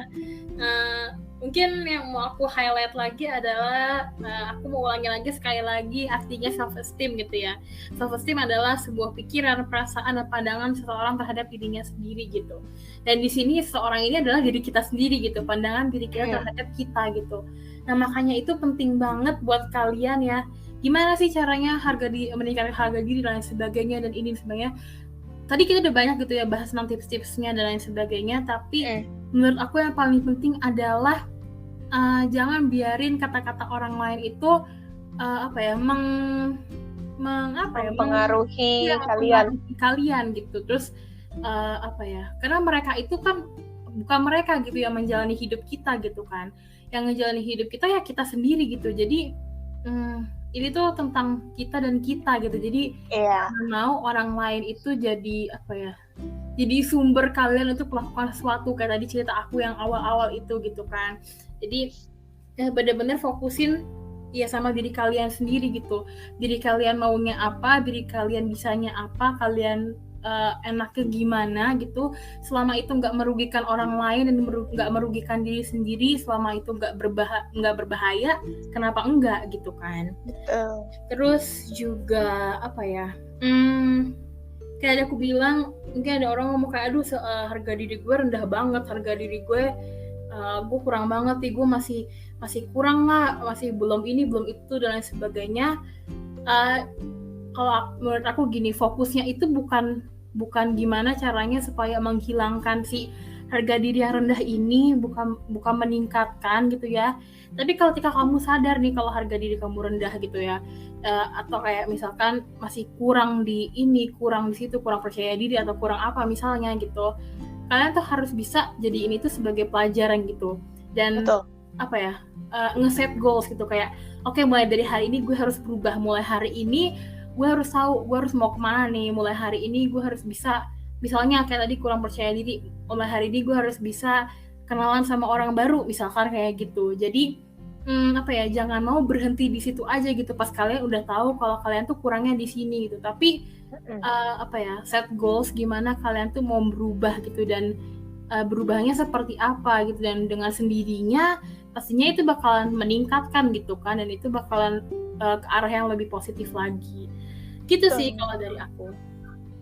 mungkin yang mau aku highlight lagi adalah aku mau ulangi lagi sekali lagi artinya self esteem gitu ya. Self esteem adalah sebuah pikiran, perasaan dan pandangan seseorang terhadap dirinya sendiri gitu. Dan di sini seseorang ini adalah diri kita sendiri gitu, pandangan diri kita terhadap kita gitu. Nah makanya itu penting banget buat kalian ya. Gimana sih caranya meningkatkan harga diri dan lain sebagainya dan ini sebagainya. Tadi kita udah banyak gitu ya bahas tentang tips-tipsnya dan lain sebagainya, tapi menurut aku yang paling penting adalah jangan biarin kata-kata orang lain itu mempengaruhi kalian gitu. Terus karena mereka itu kan bukan mereka gitu yang menjalani hidup kita gitu kan. Yang menjalani hidup kita ya kita sendiri gitu. Jadi ini tuh tentang kita dan kita gitu. Jadi jangan mau orang lain itu jadi jadi sumber kalian untuk melakukan sesuatu kayak tadi cerita aku yang awal-awal itu gitu kan. Jadi benar-benar fokusin ya sama diri kalian sendiri gitu. Diri kalian maunya apa, diri kalian bisanya apa, kalian enaknya gimana gitu. Selama itu nggak merugikan orang lain dan nggak merugikan diri sendiri, selama itu nggak berbahaya, kenapa enggak gitu kan. Terus juga kayak aku bilang, mungkin ada orang ngomong kayak aduh harga diri gue rendah banget, harga diri gue kurang banget nih, gue masih kurang lah, masih belum ini belum itu dan lain sebagainya. Kalau menurut aku gini, fokusnya itu bukan gimana caranya supaya menghilangkan si harga diri yang rendah ini, bukan meningkatkan gitu ya. Tapi ketika kamu sadar nih kalau harga diri kamu rendah gitu ya, atau kayak misalkan masih kurang di ini, kurang di situ, kurang percaya diri atau kurang apa misalnya gitu, kalian tuh harus bisa jadi ini tuh sebagai pelajaran gitu. Dan nge-set goals gitu, kayak oke, mulai dari hari ini gue harus berubah, mulai hari ini gue harus tahu gue harus mau kemana nih, mulai hari ini gue harus bisa, misalnya kayak tadi kurang percaya diri, mulai hari ini gue harus bisa kenalan sama orang baru misalkan kayak gitu. Jadi jangan mau berhenti di situ aja gitu pas kalian udah tahu kalau kalian tuh kurangnya di sini gitu, tapi set goals gimana kalian tuh mau berubah gitu, dan berubahnya seperti apa gitu, dan dengan sendirinya pastinya itu bakalan meningkatkan gitu kan, dan itu bakalan ke arah yang lebih positif lagi gitu sih kalau dari aku.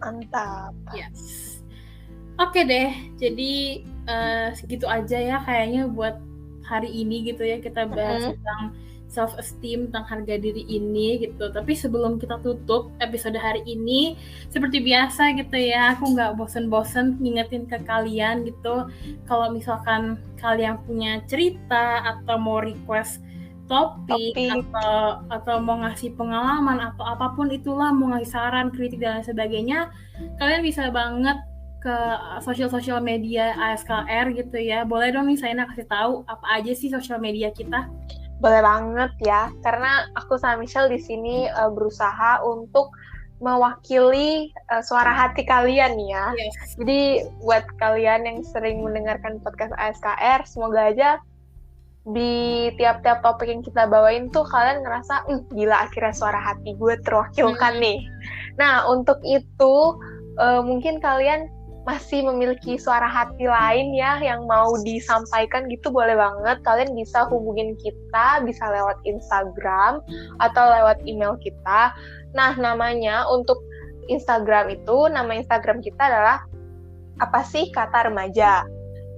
Mantap. Yes. Oke deh, jadi segitu aja ya kayaknya buat hari ini gitu ya, kita bahas tentang self esteem, tentang harga diri ini gitu. Tapi sebelum kita tutup episode hari ini, seperti biasa gitu ya, aku nggak bosen-bosen ngingetin ke kalian gitu, kalau misalkan kalian punya cerita atau mau request topik. Atau mau ngasih pengalaman atau apapun itulah, mau ngasih saran, kritik dan lain sebagainya, kalian bisa banget ke sosial media ASKR gitu ya. Boleh dong nih Saina kasih tahu apa aja sih sosial media kita? Boleh banget ya, karena aku sama Michelle di sini berusaha untuk mewakili suara hati kalian ya. Yes. Jadi buat kalian yang sering mendengarkan podcast ASKR, semoga aja di tiap-tiap topik yang kita bawain tuh kalian ngerasa gila, akhirnya suara hati gue terwakilkan nih. Nah untuk itu mungkin kalian masih memiliki suara hati lain ya yang mau disampaikan gitu, boleh banget kalian bisa hubungin kita, bisa lewat Instagram atau lewat email kita. Nah namanya untuk Instagram itu, nama Instagram kita adalah apa sih kata remaja.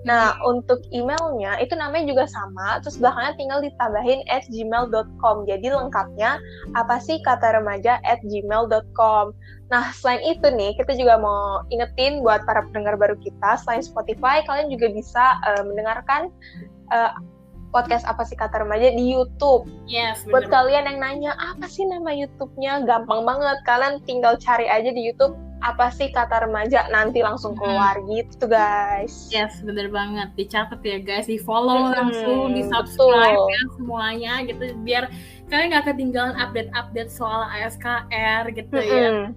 Nah, untuk emailnya itu namanya juga sama, terus belakangnya tinggal ditambahin @gmail.com. Jadi lengkapnya apa sih kata remaja @gmail.com. Nah, selain itu nih, kita juga mau ingetin buat para pendengar baru kita, selain Spotify, kalian juga bisa mendengarkan podcast apa sih kata remaja di YouTube. Yes, buat kalian yang nanya apa sih nama YouTube-nya, gampang banget, kalian tinggal cari aja di YouTube apa sih kata remaja, nanti langsung keluar gitu guys. Yes, bener banget, dicatat ya guys, di follow langsung, di subscribe ya semuanya gitu, biar kalian gak ketinggalan update soal ASKR gitu ya.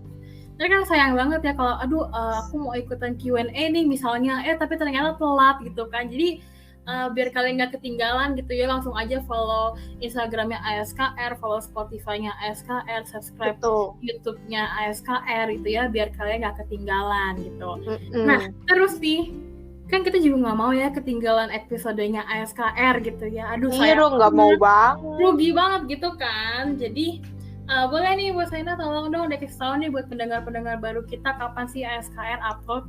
Tapi kan sayang banget ya kalau aku mau ikutan Q&A nih misalnya, tapi ternyata telat gitu kan. Jadi biar kalian nggak ketinggalan gitu ya, langsung aja follow Instagramnya ASKR, follow Spotify-nya ASKR, subscribe YouTube-nya ASKR gitu ya, biar kalian nggak ketinggalan gitu. Nah, terus nih, kan kita juga nggak mau ya ketinggalan episodenya ASKR gitu ya. Aduh, iya dong, nggak mau banget. Rugi banget gitu kan. Jadi boleh nih buat Saina, tolong dong udah kasih tahu nih buat pendengar-pendengar baru kita kapan sih ASKR upload.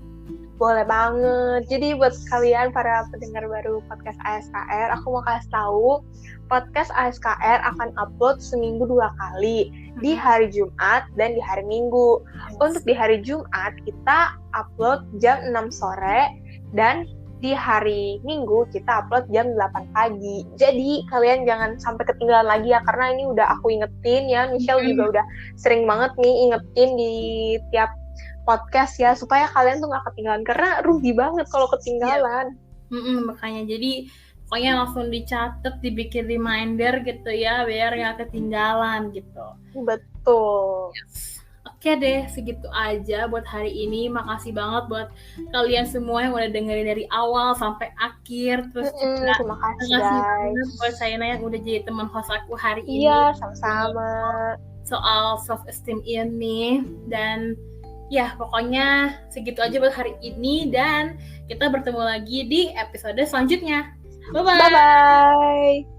Boleh banget. Jadi buat kalian para pendengar baru podcast ASKR, aku mau kasih tahu podcast ASKR akan upload seminggu 2 kali, di hari Jumat dan di hari Minggu. Untuk di hari Jumat kita upload jam 6 sore dan di hari Minggu kita upload jam 8 pagi. Jadi kalian jangan sampai ketinggalan lagi ya, karena ini udah aku ingetin ya, Michelle juga udah sering banget nih ingetin di tiap podcast ya, supaya kalian tuh gak ketinggalan, karena rugi banget kalau ketinggalan. Makanya jadi pokoknya langsung dicatat, dibikin reminder gitu ya, biar gak ketinggalan gitu. Betul. Yes. Oke deh, segitu aja buat hari ini. Makasih banget buat kalian semua yang udah dengerin dari awal sampai akhir. Terus juga terima kasih banget buat Saina yang udah jadi teman host aku hari ini. Iya, sama-sama. Soal self-esteem ini. Dan ya, pokoknya segitu aja buat hari ini, dan kita bertemu lagi di episode selanjutnya. Bye-bye! Bye-bye!